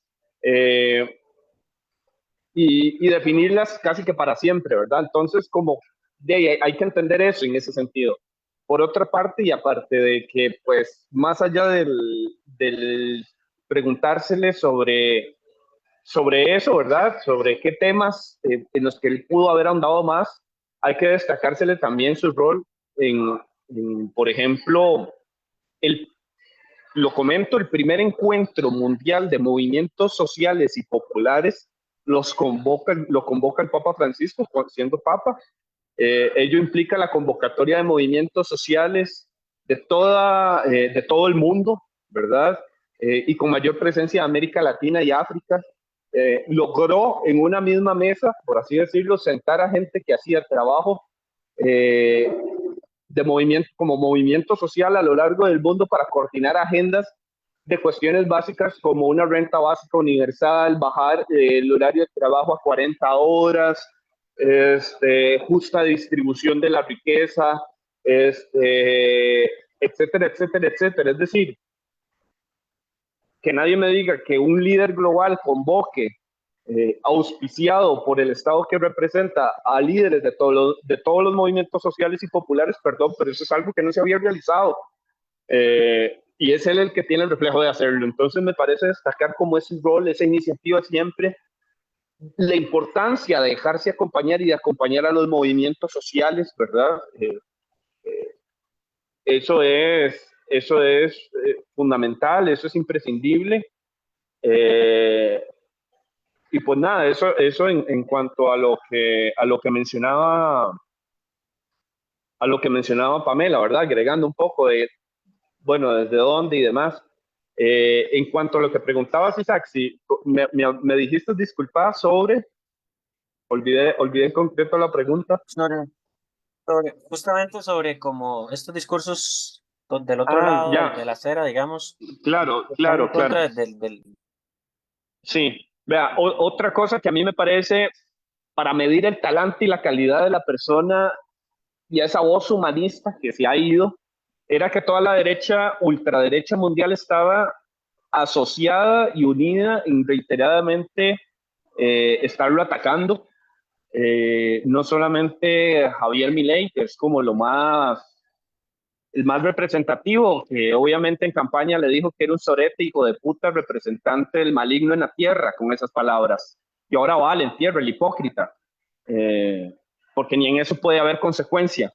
y definirlas casi que para siempre, ¿verdad? Entonces, como hay que entender eso en ese sentido. Por otra parte, y aparte de que, pues, más allá del preguntársele sobre eso, ¿verdad? Sobre qué temas en los que él pudo haber ahondado más, hay que destacársele también su rol por ejemplo, lo comento, el primer encuentro mundial de movimientos sociales y populares lo convoca el Papa Francisco siendo Papa. Ello implica la convocatoria de movimientos sociales de todo el mundo, ¿verdad? Y con mayor presencia de América Latina y África. Logró en una misma mesa, por así decirlo, sentar a gente que hacía trabajo de movimiento, como movimiento social a lo largo del mundo para coordinar agendas de cuestiones básicas como una renta básica universal, bajar el horario de trabajo a 40 horas, justa distribución de la riqueza, etcétera, etcétera, etcétera. Es decir, que nadie me diga que un líder global convoque, auspiciado por el Estado que representa a líderes de todos los movimientos sociales y populares, perdón, pero eso es algo que no se había realizado. Y es él el que tiene el reflejo de hacerlo. Entonces me parece destacar como ese rol, esa iniciativa siempre, la importancia de dejarse acompañar y de acompañar a los movimientos sociales, ¿verdad? Eso es fundamental, eso es imprescindible. Y pues nada, eso en cuanto a lo que mencionaba Pamela, ¿verdad? Agregando un poco de, bueno, desde dónde y demás. En cuanto a lo que preguntabas, Isaac, si me dijiste disculpa olvidé en concreto la pregunta. Justamente sobre como estos discursos del otro lado Ya, de la acera, digamos, claro. están en contra del. Sí, vea, otra cosa que a mí me parece, para medir el talante y la calidad de la persona y esa voz humanista que se ha ido, era que toda la derecha, ultraderecha mundial estaba asociada y unida en reiteradamente estarlo atacando. No solamente Javier Milei, que es como el más representativo, que obviamente en campaña le dijo que era un sorete, hijo de puta, representante del maligno en la tierra, con esas palabras. Y ahora va al entierro, el hipócrita, porque ni en eso puede haber consecuencia.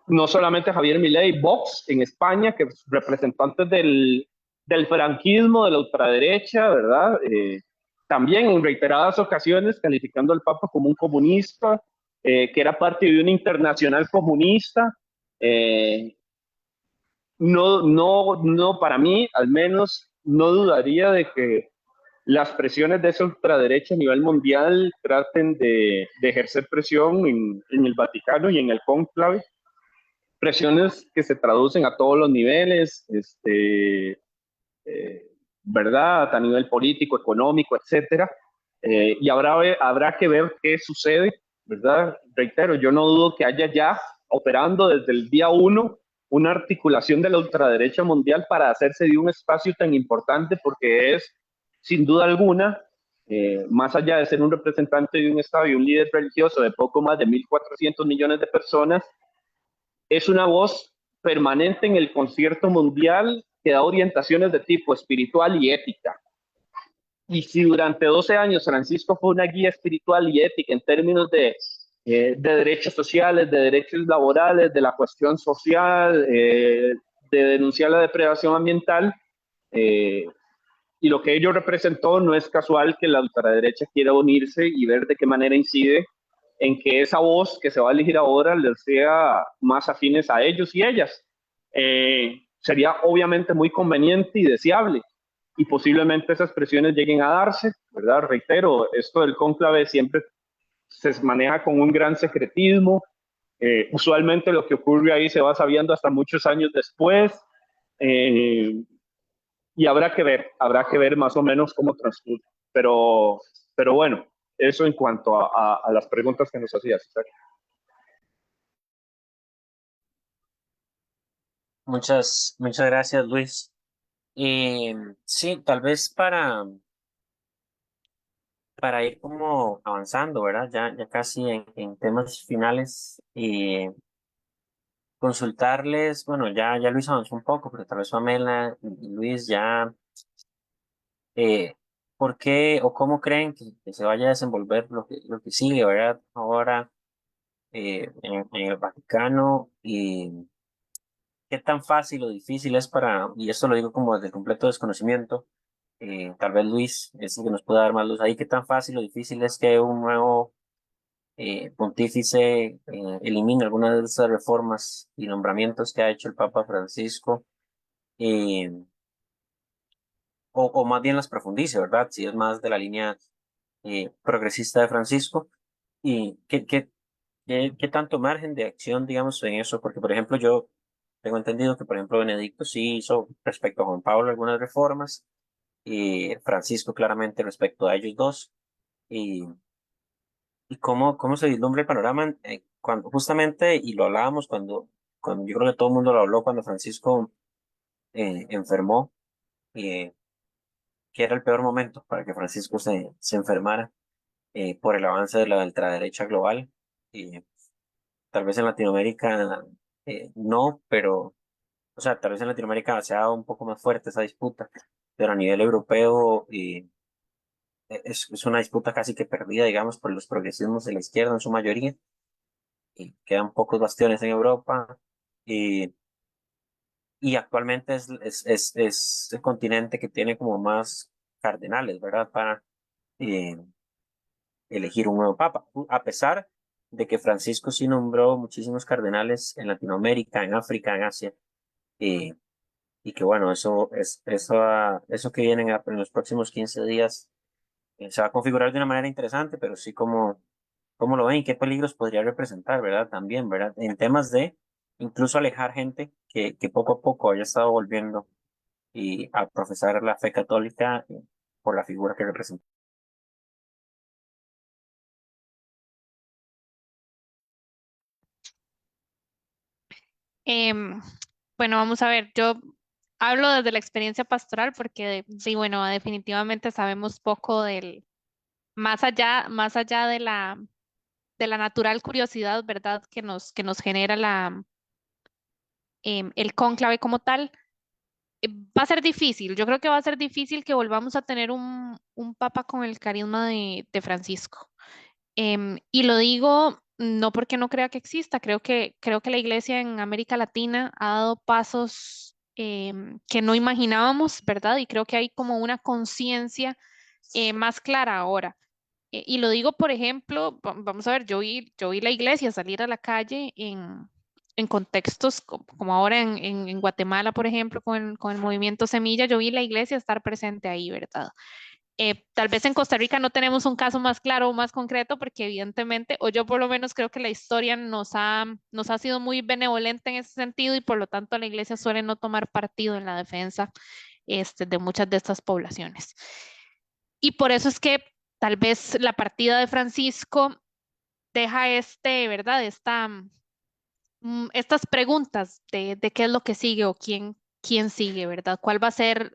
No solamente Javier Milei, Vox en España, que es representantes del franquismo, de la ultraderecha, ¿verdad? También en reiteradas ocasiones calificando al Papa como un comunista, que era parte de una internacional comunista. No, para mí, al menos, no dudaría de que las presiones de esa ultraderecha a nivel mundial traten de ejercer presión en el Vaticano y en el cónclave, presiones que se traducen a todos los niveles, ¿verdad? A nivel político, económico, etcétera. Y habrá que ver qué sucede, ¿verdad? Reitero, yo no dudo que haya ya operando desde el día 1 una articulación de la ultraderecha mundial para hacerse de un espacio tan importante, porque es, sin duda alguna, más allá de ser un representante de un Estado y un líder religioso de poco más de 1.400 millones de personas, es una voz permanente en el concierto mundial que da orientaciones de tipo espiritual y ética. Y si durante 12 años Francisco fue una guía espiritual y ética en términos de derechos sociales, de derechos laborales, de la cuestión social, de denunciar la depredación ambiental, y lo que ello representó, no es casual que la ultraderecha quiera unirse y ver de qué manera incide en que esa voz que se va a elegir ahora les sea más afines a ellos y ellas. Sería obviamente muy conveniente y deseable, y posiblemente esas presiones lleguen a darse, ¿verdad? Reitero, esto del cónclave siempre se maneja con un gran secretismo. Usualmente lo que ocurre ahí se va sabiendo hasta muchos años después, y habrá que ver más o menos cómo transcurre. Pero bueno, Eso en cuanto a las preguntas que nos hacías, Isaac. Muchas gracias, Luis. Sí, tal vez para ir como avanzando, ¿verdad? Ya casi en temas finales, consultarles, bueno, ya Luis avanzó un poco, pero tal vez Pamela y Luis ya, ¿por qué o cómo creen que se vaya a desenvolver lo que sigue, ¿verdad? Ahora en el Vaticano, y qué tan fácil o difícil es y esto lo digo como desde el completo desconocimiento, tal vez Luis es el que nos pueda dar más luz ahí, qué tan fácil o difícil es que un nuevo pontífice elimine algunas de esas reformas y nombramientos que ha hecho el Papa Francisco, eh, o más bien las profundice, ¿verdad? Si es más de la línea progresista de Francisco, y qué tanto margen de acción, digamos, en eso, porque, por ejemplo, yo tengo entendido que, por ejemplo, Benedicto sí hizo respecto a Juan Pablo algunas reformas, y Francisco claramente respecto a ellos dos, y, y cómo se vislumbra el panorama cuando justamente, y lo hablábamos cuando yo creo que todo el mundo lo habló cuando Francisco enfermó, eh, que era el peor momento para que Francisco se enfermara, por el avance de la ultraderecha global. Y tal vez en Latinoamérica no, pero, o sea, tal vez en Latinoamérica se ha dado un poco más fuerte esa disputa, pero a nivel europeo es una disputa casi que perdida, digamos, por los progresismos de la izquierda en su mayoría, y quedan pocos bastiones en Europa, y, y actualmente es el continente que tiene como más cardenales, ¿verdad? Para eh, elegir un nuevo papa, a pesar de que Francisco sí nombró muchísimos cardenales en Latinoamérica, en África, en Asia, eh, y que bueno, eso que viene en los próximos 15 días se va a configurar de una manera interesante, pero sí como lo ven y qué peligros podría representar, ¿verdad? También, ¿verdad? En temas de incluso alejar gente que poco a poco haya estado volviendo y a profesar la fe católica, por la figura que representa. Em, bueno, vamos a ver, yo hablo desde la experiencia pastoral porque sí, bueno, definitivamente sabemos poco más allá de la natural curiosidad, ¿verdad? Que nos genera el cónclave como tal. Va a ser difícil, yo creo que va a ser difícil que volvamos a tener un papa con el carisma de Francisco. Y lo digo no porque no crea que exista, creo que la iglesia en América Latina ha dado pasos que no imaginábamos, ¿verdad? Y creo que hay como una conciencia más clara ahora. Y lo digo, por ejemplo, vamos a ver, yo vi la iglesia salir a la calle en contextos como ahora en Guatemala, por ejemplo, con el movimiento Semilla, yo vi la iglesia estar presente ahí, ¿verdad? Tal vez en Costa Rica no tenemos un caso más claro o más concreto porque evidentemente, o yo por lo menos creo que la historia nos ha sido muy benevolente en ese sentido y por lo tanto la iglesia suele no tomar partido en la defensa de muchas de estas poblaciones. Y por eso es que tal vez la partida de Francisco deja ¿verdad? Estas preguntas de qué es lo que sigue o quién sigue, ¿verdad? ¿Cuál va a ser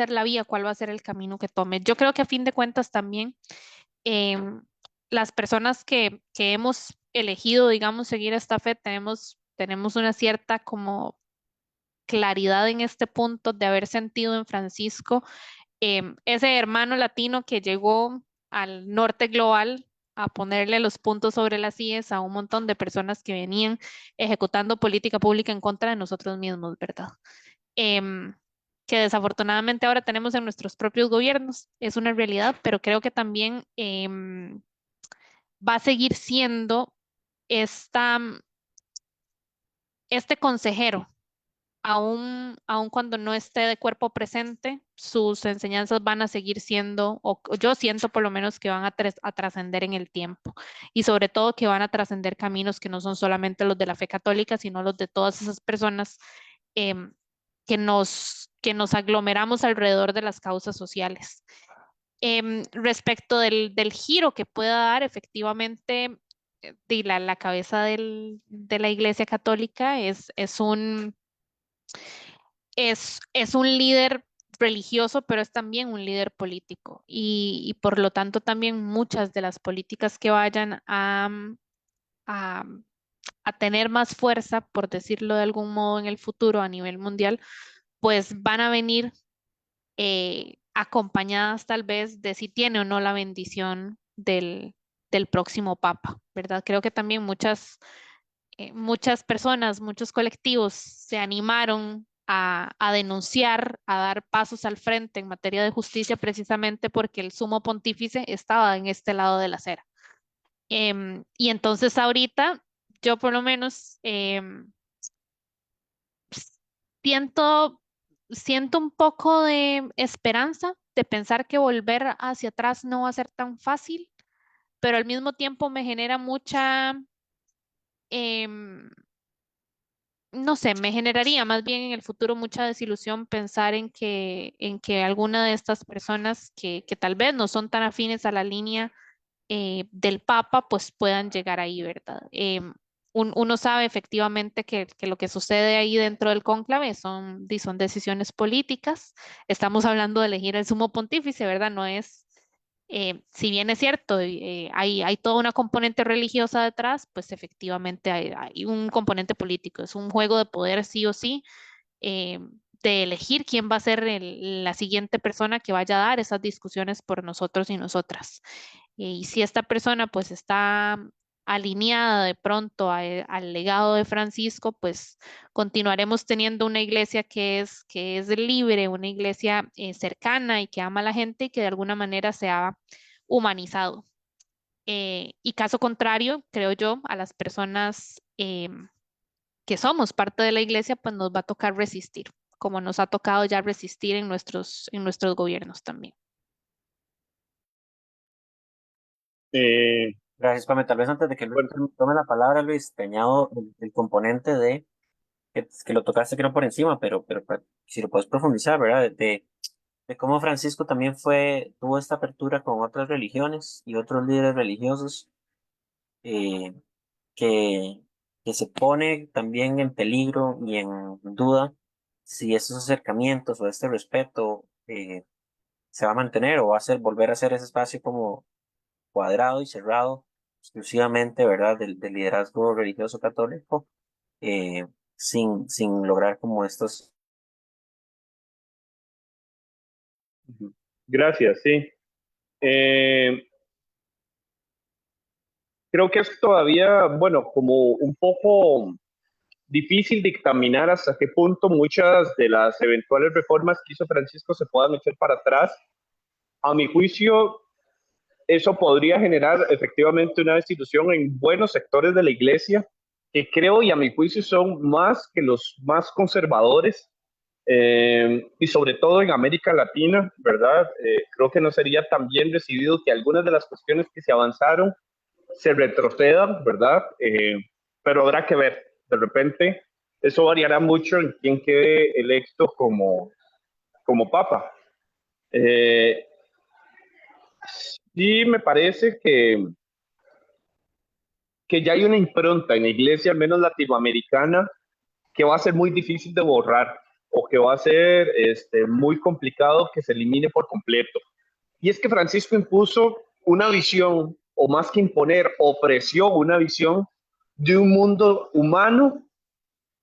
la vía? ¿Cuál va a ser el camino que tome? Yo creo que a fin de cuentas también em, las personas que hemos elegido, digamos, seguir esta fe, tenemos una cierta como claridad en este punto de haber sentido en Francisco ese hermano latino que llegó al norte global a ponerle los puntos sobre las IES a un montón de personas que venían ejecutando política pública en contra de nosotros mismos, ¿verdad? Em, que desafortunadamente ahora tenemos en nuestros propios gobiernos, es una realidad, pero creo que también va a seguir siendo esta, este consejero aun cuando no esté de cuerpo presente, sus enseñanzas van a seguir siendo, o yo siento por lo menos que van a trascender en el tiempo y sobre todo que van a trascender caminos que no son solamente los de la fe católica, sino los de todas esas personas em, que nos aglomeramos alrededor de las causas sociales. Respecto del giro que pueda dar efectivamente de la cabeza de la Iglesia Católica es un líder religioso, pero es también un líder político y por lo tanto también muchas de las políticas que vayan a, a tener más fuerza, por decirlo de algún modo, en el futuro a nivel mundial, pues van a venir acompañadas tal vez de si tiene o no la bendición del próximo papa, ¿verdad? Creo que también muchas personas, muchos colectivos se animaron a denunciar, a dar pasos al frente en materia de justicia precisamente porque el sumo pontífice estaba en este lado de la acera. Y entonces ahorita yo por lo menos siento, siento un poco de esperanza de pensar que volver hacia atrás no va a ser tan fácil, pero al mismo tiempo me genera em, no sé, me generaría más bien en el futuro mucha desilusión pensar en que alguna de estas personas que tal vez no son tan afines a la línea del Papa, pues puedan llegar ahí, ¿verdad? Uno sabe efectivamente que lo que sucede ahí dentro del cónclave son decisiones políticas. Estamos hablando de elegir el sumo pontífice, ¿verdad? No es, si bien es cierto, hay toda una componente religiosa detrás, pues efectivamente hay un componente político. Es un juego de poder sí o sí, eh, de elegir quién va a ser la siguiente persona que vaya a dar esas discusiones por nosotros y nosotras. Y si esta persona pues está alineada de pronto al legado de Francisco, pues continuaremos teniendo una iglesia que es libre, una iglesia cercana y que ama a la gente y que de alguna manera se ha humanizado. Y caso contrario, creo yo, a las personas que somos parte de la iglesia, pues nos va a tocar resistir, como nos ha tocado ya resistir en nuestros gobiernos también. Eh, Gracias, Pame. Tal vez antes de que Luis bueno, tome la palabra, Luis, te añado el componente de que lo tocaste creo por encima, pero si lo puedes profundizar, ¿verdad? De cómo Francisco también tuvo esta apertura con otras religiones y otros líderes religiosos, eh, que, que se pone también en peligro y en duda si estos acercamientos o este respeto se va a mantener o va a volver a ser ese espacio como cuadrado y cerrado exclusivamente, ¿verdad? Del liderazgo religioso católico, eh, sin lograr como estos. gracias, sí. Eh, Creo que es todavía, bueno, como un poco difícil dictaminar hasta qué punto muchas de las eventuales reformas que hizo Francisco se puedan echar para atrás. A mi juicio, eso podría generar efectivamente una destitución en buenos sectores de la iglesia, que creo y a mi juicio son más que los más conservadores, y sobre todo en América Latina, ¿verdad? Creo que no sería tan bien recibido que algunas de las cuestiones que se avanzaron se retrocedan, ¿verdad? Pero habrá que ver. De repente, eso variará mucho en quién quede electo como papa. Eh, sí, me parece que ya hay una impronta en la iglesia, al menos latinoamericana, que va a ser muy difícil de borrar o que va a ser muy complicado que se elimine por completo. Y es que Francisco impuso una visión, o más que imponer, ofreció una visión de un mundo humano,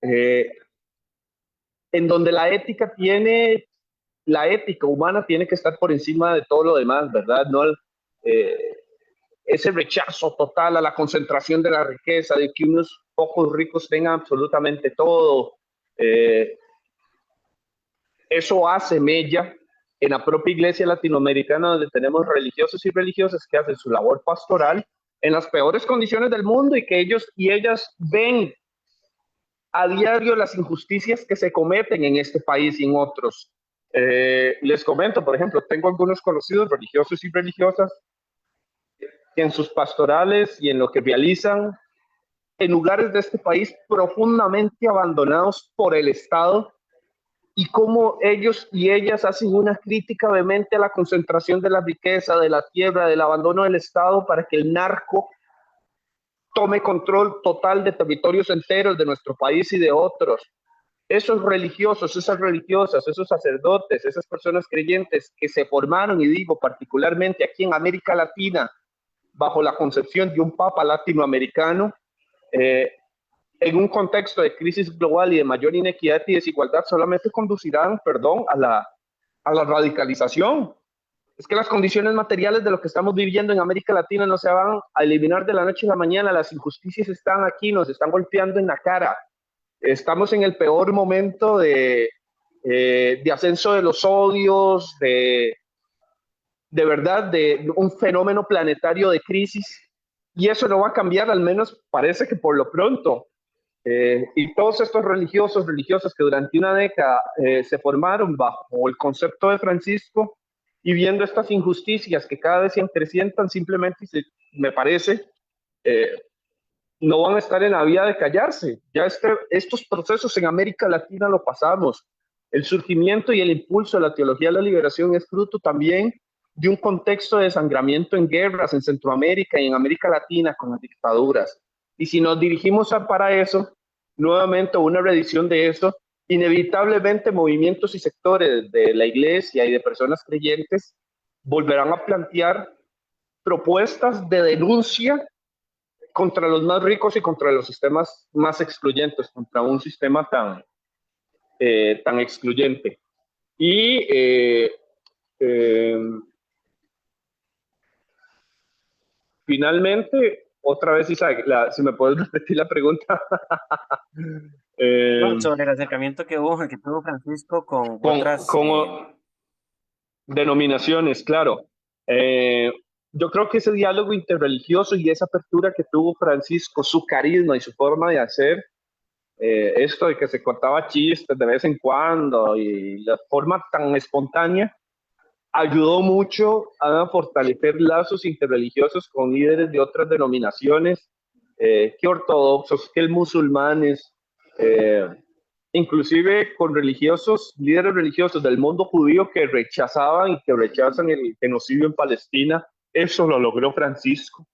eh, en donde la ética humana tiene que estar por encima de todo lo demás, ¿verdad? No eh, ese rechazo total a la concentración de la riqueza, de que unos pocos ricos tengan absolutamente todo. Eh, Eso hace mella en la propia iglesia latinoamericana, donde tenemos religiosos y religiosas que hacen su labor pastoral en las peores condiciones del mundo y que ellos y ellas ven a diario las injusticias que se cometen en este país y en otros. Les comento, por ejemplo, tengo algunos conocidos religiosos y religiosas que en sus pastorales y en lo que realizan en lugares de este país profundamente abandonados por el Estado, y cómo ellos y ellas hacen una crítica vehemente a la concentración de la riqueza, de la tierra, del abandono del Estado para que el narco tome control total de territorios enteros de nuestro país y de otros. Esos religiosos, esas religiosas, esos sacerdotes, esas personas creyentes que se formaron, y digo particularmente aquí en América Latina, bajo la concepción de un papa latinoamericano, en un contexto de crisis global y de mayor inequidad y desigualdad, solamente conducirán, perdón, a la radicalización. Es que las condiciones materiales de lo que estamos viviendo en América Latina no se van a eliminar de la noche a la mañana. Las injusticias están aquí, nos están golpeando en la cara. Estamos en el peor momento de ascenso de los odios, de verdad, de un fenómeno planetario de crisis. Y eso no va a cambiar, al menos parece que por lo pronto. Y todos estos religiosos, religiosas que durante una década se formaron bajo el concepto de Francisco y viendo estas injusticias que cada vez se acrecientan, simplemente me parece, no van a estar en la vía de callarse. Ya estos procesos en América Latina lo pasamos. El surgimiento y el impulso de la teología de la liberación es fruto también de un contexto de desangramiento en guerras en Centroamérica y en América Latina con las dictaduras. Y si nos dirigimos para eso, nuevamente una reedición de eso, inevitablemente movimientos y sectores de la iglesia y de personas creyentes volverán a plantear propuestas de denuncia contra los más ricos y contra los sistemas más excluyentes, contra un sistema tan excluyente. Y finalmente, otra vez, Isaac, si me puedes repetir la pregunta. No, sobre el acercamiento que tuvo Francisco con con, otras... con denominaciones, claro. Yo creo que ese diálogo interreligioso y esa apertura que tuvo Francisco, su carisma y su forma de hacer, esto de que se contaba chistes de vez en cuando y la forma tan espontánea, ayudó mucho a fortalecer lazos interreligiosos con líderes de otras denominaciones, que ortodoxos, que musulmanes, inclusive con religiosos, líderes religiosos del mundo judío que rechazaban y que rechazan el genocidio en Palestina. Eso lo logró Francisco,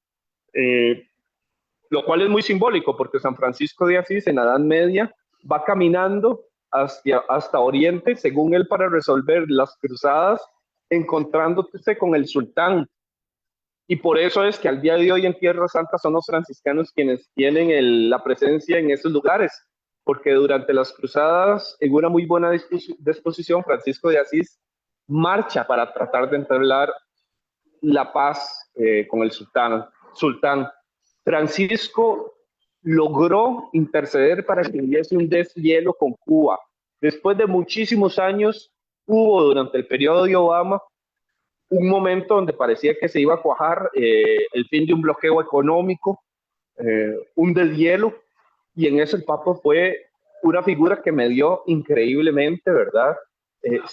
lo cual es muy simbólico porque San Francisco de Asís en la Edad Media va caminando hasta Oriente, según él, para resolver las cruzadas, encontrándose con el sultán. Y por eso es que al día de hoy en Tierra Santa son los franciscanos quienes tienen la presencia en esos lugares, porque durante las cruzadas, en una muy buena disposición, Francisco de Asís marcha para tratar de entablar la paz con el sultán. Francisco logró interceder para que hubiese un deshielo con Cuba. Después de muchísimos años, hubo durante el periodo de Obama un momento donde parecía que se iba a cuajar el fin de un bloqueo económico, un deshielo, y en eso el Papa fue una figura que me dio increíblemente, ¿verdad?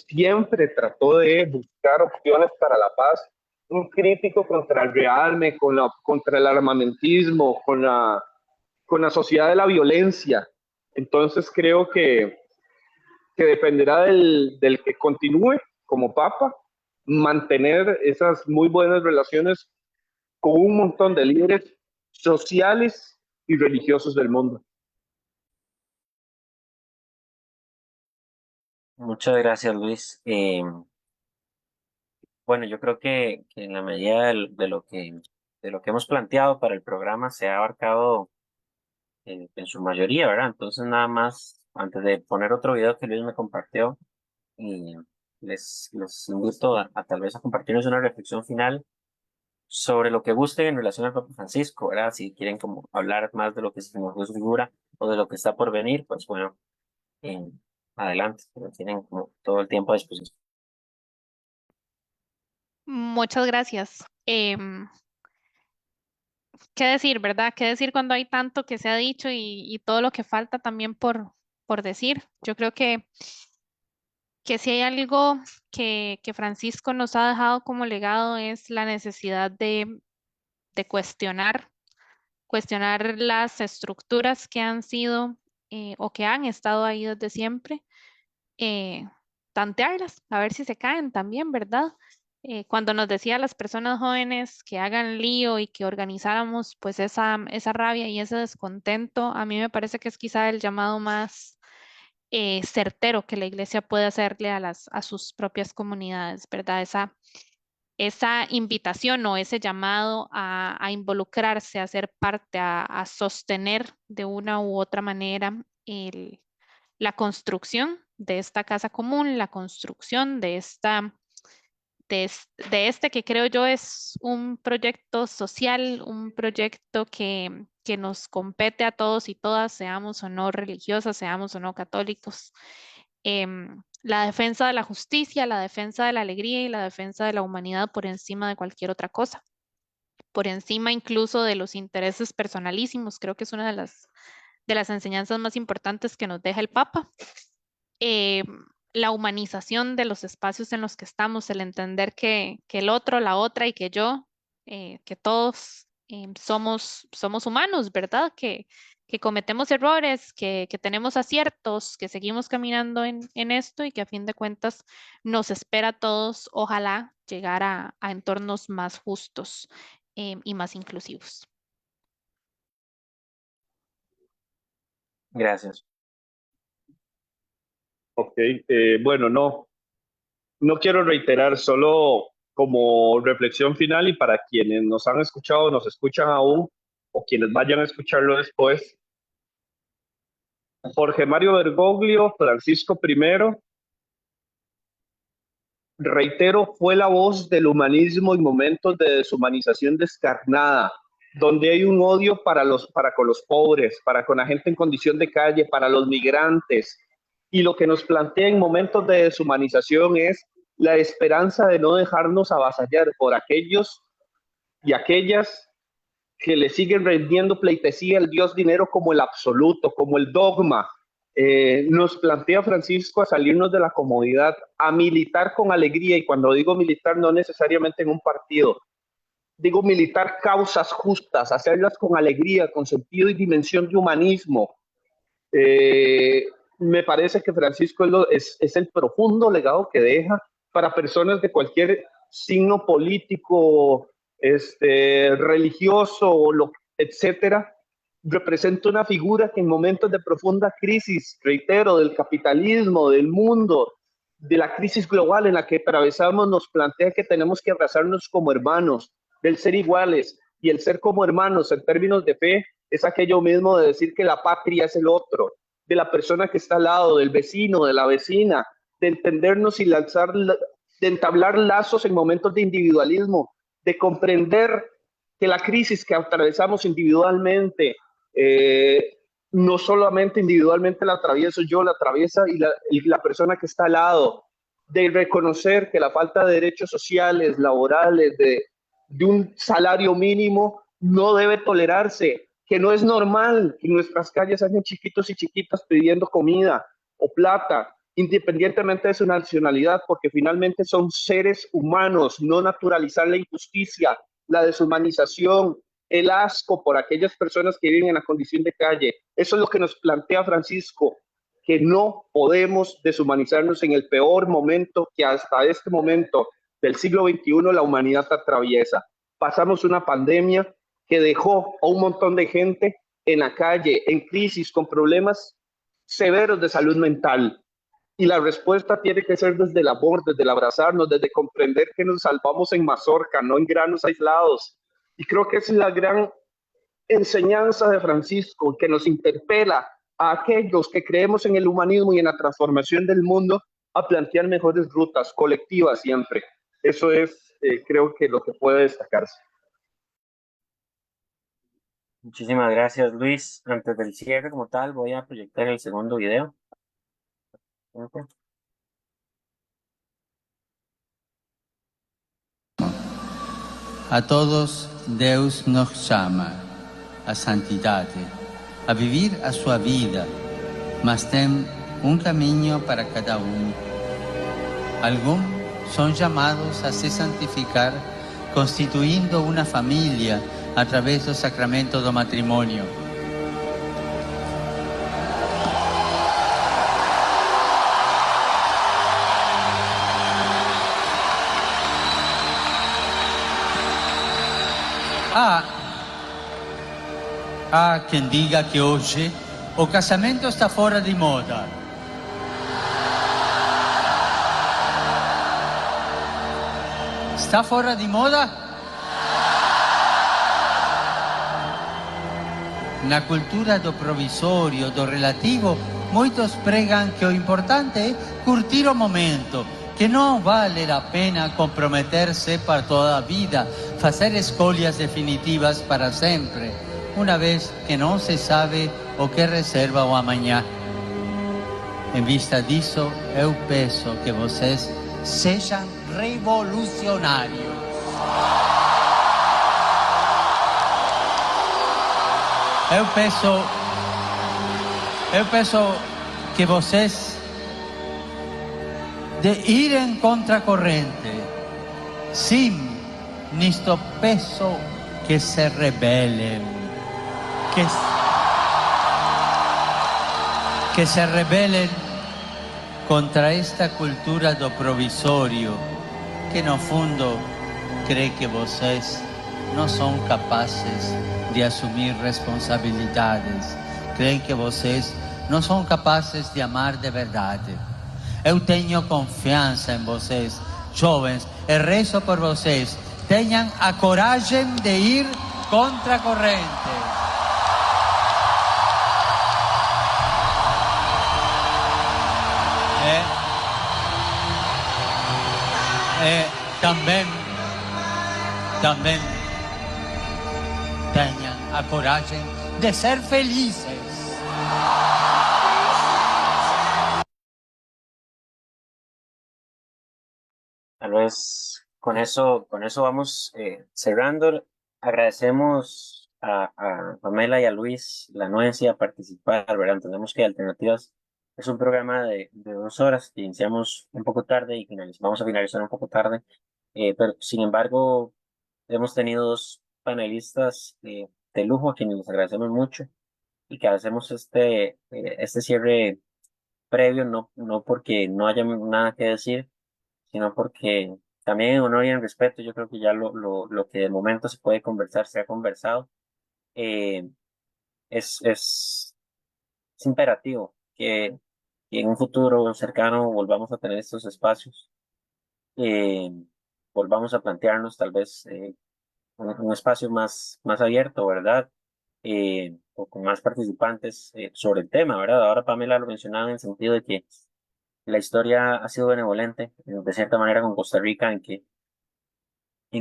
Siempre trató de buscar opciones para la paz, un crítico contra el rearme, contra el armamentismo, con la sociedad de la violencia. Entonces creo que dependerá del que continúe como papa, mantener esas muy buenas relaciones con un montón de líderes sociales y religiosos del mundo. Muchas gracias, Luis. Bueno, yo creo que en la medida de lo que hemos planteado para el programa se ha abarcado en su mayoría, ¿verdad? Entonces, nada más, antes de poner otro video que Luis me compartió, y les invito a tal vez a compartirnos una reflexión final sobre lo que gusten en relación al Papa Francisco, ¿verdad? Si quieren como hablar más de lo que significó su figura o de lo que está por venir, pues bueno, eh, adelante, pero tienen como todo el tiempo a disposición. Muchas gracias. ¿Qué decir, verdad? ¿Qué decir cuando hay tanto que se ha dicho y todo lo que falta también por decir? Yo creo que si hay algo que Francisco nos ha dejado como legado es la necesidad de cuestionar las estructuras que han sido o que han estado ahí desde siempre, tantearlas, a ver si se caen también, ¿verdad? Cuando nos decía a las personas jóvenes que hagan lío y que organizáramos pues esa rabia y ese descontento, a mí me parece que es quizá el llamado más certero que la iglesia puede hacerle a sus propias comunidades, ¿verdad? Esa invitación o ese llamado a involucrarse, a ser parte, a sostener de una u otra manera la construcción de esta casa común, la construcción de este que creo yo es un proyecto social, un proyecto que nos compete a todos y todas, seamos o no religiosas, seamos o no católicos. La defensa de la justicia, la defensa de la alegría y la defensa de la humanidad por encima de cualquier otra cosa, por encima incluso de los intereses personalísimos. Creo que es una de las enseñanzas más importantes que nos deja el Papa. La humanización de los espacios en los que estamos, el entender que el otro, la otra y que yo, que todos somos humanos, ¿verdad? Que cometemos errores, que tenemos aciertos, que seguimos caminando en esto y que a fin de cuentas nos espera a todos, ojalá, llegar a entornos más justos y más inclusivos. Gracias. Ok, bueno, no quiero reiterar, solo como reflexión final y para quienes nos han escuchado, nos escuchan aún, o quienes vayan a escucharlo después. Jorge Mario Bergoglio, Francisco I, reitero, fue la voz del humanismo en momentos de deshumanización descarnada, donde hay un odio para con los pobres, para con la gente en condición de calle, para los migrantes. Y lo que nos plantea en momentos de deshumanización es la esperanza de no dejarnos avasallar por aquellos y aquellas que le siguen rendiendo pleitesía al Dios dinero como el absoluto, como el dogma. Nos plantea Francisco a salirnos de la comodidad, a militar con alegría, y cuando digo militar no necesariamente en un partido, digo militar causas justas, hacerlas con alegría, con sentido y dimensión de humanismo. Me parece que Francisco es el profundo legado que deja para personas de cualquier signo político, religioso, etcétera. Representa una figura que en momentos de profunda crisis, reitero, del capitalismo, del mundo, de la crisis global en la que atravesamos, nos plantea que tenemos que abrazarnos como hermanos, del ser iguales, y el ser como hermanos en términos de fe es aquello mismo de decir que la patria es el otro, de la persona que está al lado, del vecino, de la vecina, de entendernos y de entablar lazos en momentos de individualismo, de comprender que la crisis que atravesamos individualmente, no solamente individualmente la atravieso yo, la atraviesa y la persona que está al lado, de reconocer que la falta de derechos sociales, laborales, de un salario mínimo no debe tolerarse, que no es normal que en nuestras calles hayan chiquitos y chiquitas pidiendo comida o plata, independientemente de su nacionalidad, porque finalmente son seres humanos. No naturalizar la injusticia, la deshumanización, el asco por aquellas personas que viven en la condición de calle. Eso es lo que nos plantea Francisco, que no podemos deshumanizarnos en el peor momento que hasta este momento del siglo XXI la humanidad atraviesa. Pasamos una pandemia que dejó a un montón de gente en la calle, en crisis, con problemas severos de salud mental. Y la respuesta tiene que ser desde el amor, desde el abrazarnos, desde comprender que nos salvamos en mazorca, no en granos aislados. Y creo que es la gran enseñanza de Francisco, que nos interpela a aquellos que creemos en el humanismo y en la transformación del mundo a plantear mejores rutas colectivas siempre. Eso es, creo que lo que puede destacarse. Muchísimas gracias, Luis. Antes del cierre como tal, voy a proyectar el segundo video. A todos, Deus nos chama a santidade, a vivir a sua vida, mas tem um caminho para cada um. Alguns são chamados a se santificar, constituindo uma família através do sacramento do matrimônio. Há quem diga que hoje o casamento está fora de moda. Está fora de moda? Na cultura do provisório, do relativo, muitos pregam que o importante é curtir o momento, que não vale a pena comprometer-se para toda a vida, fazer escolhas definitivas para sempre, uma vez que não se sabe o que reserva o amanhã. Em vista disso, eu peço que vocês sejam revolucionários. Eu peço que vocês de irem contra a corrente. Sim, nisto peço que se rebelem. Que se rebelem contra esta cultura do provisório, que no fundo crê que vocês não são capazes de assumir responsabilidades, creem que vocês não são capazes de amar de verdade. Eu tenho confiança em vocês, jovens, e rezo por vocês. Tenham a coragem de ir contra a corrente. Também tenham a coragem de ser felizes. Tal vez con eso vamos cerrando. Agradecemos a Pamela y a Luis la anuencia a participar, ¿verdad? Entendemos que Alternativas es un programa de 2 horas que iniciamos un poco tarde y vamos a finalizar un poco tarde, pero sin embargo hemos tenido 2 panelistas de lujo a quienes les agradecemos mucho y que hacemos este cierre previo, no porque no haya nada que decir, sino porque también en honor y en respeto, yo creo que ya lo que de momento se puede conversar se ha conversado. Eh, es imperativo que en un futuro cercano volvamos a tener estos espacios, eh, volvamos a plantearnos tal vez un espacio más abierto, ¿verdad? O con más participantes sobre el tema, ¿verdad? Ahora Pamela lo mencionaba en el sentido de que la historia ha sido benevolente, de cierta manera, con Costa Rica, en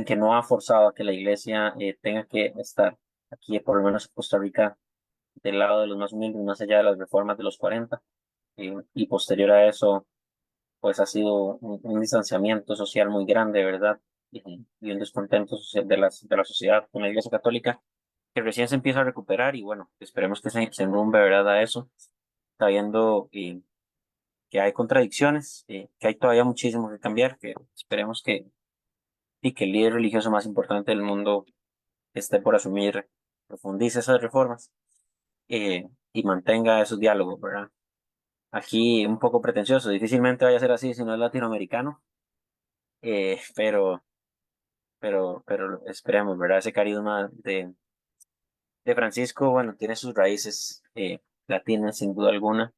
que no ha forzado a que la iglesia tenga que estar aquí, por lo menos en Costa Rica, del lado de los más humildes, más allá de las reformas de los 40, y posterior a eso, pues ha sido un distanciamiento social muy grande, ¿verdad? Y un descontento social de la sociedad con la iglesia católica, que recién se empieza a recuperar, y bueno, esperemos que se enrumbe, ¿verdad? A eso, sabiendo que hay contradicciones, que hay todavía muchísimo que cambiar, que esperemos que el líder religioso más importante del mundo esté por asumir, profundice esas reformas y mantenga esos diálogos, ¿verdad? Aquí un poco pretencioso, difícilmente vaya a ser así si no es latinoamericano, pero esperemos, ¿verdad? Ese carisma de Francisco, bueno, tiene sus raíces latinas sin duda alguna,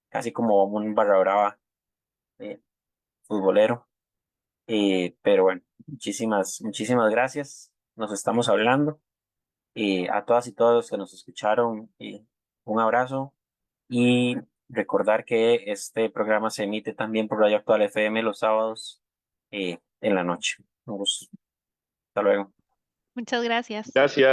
casi como un barra brava futbolero. Pero bueno, muchísimas gracias. Nos estamos hablando. A todas y todos los que nos escucharon, un abrazo y recordar que este programa se emite también por Radio Actual FM los sábados en la noche. Un gusto. Hasta luego. Muchas gracias. Gracias.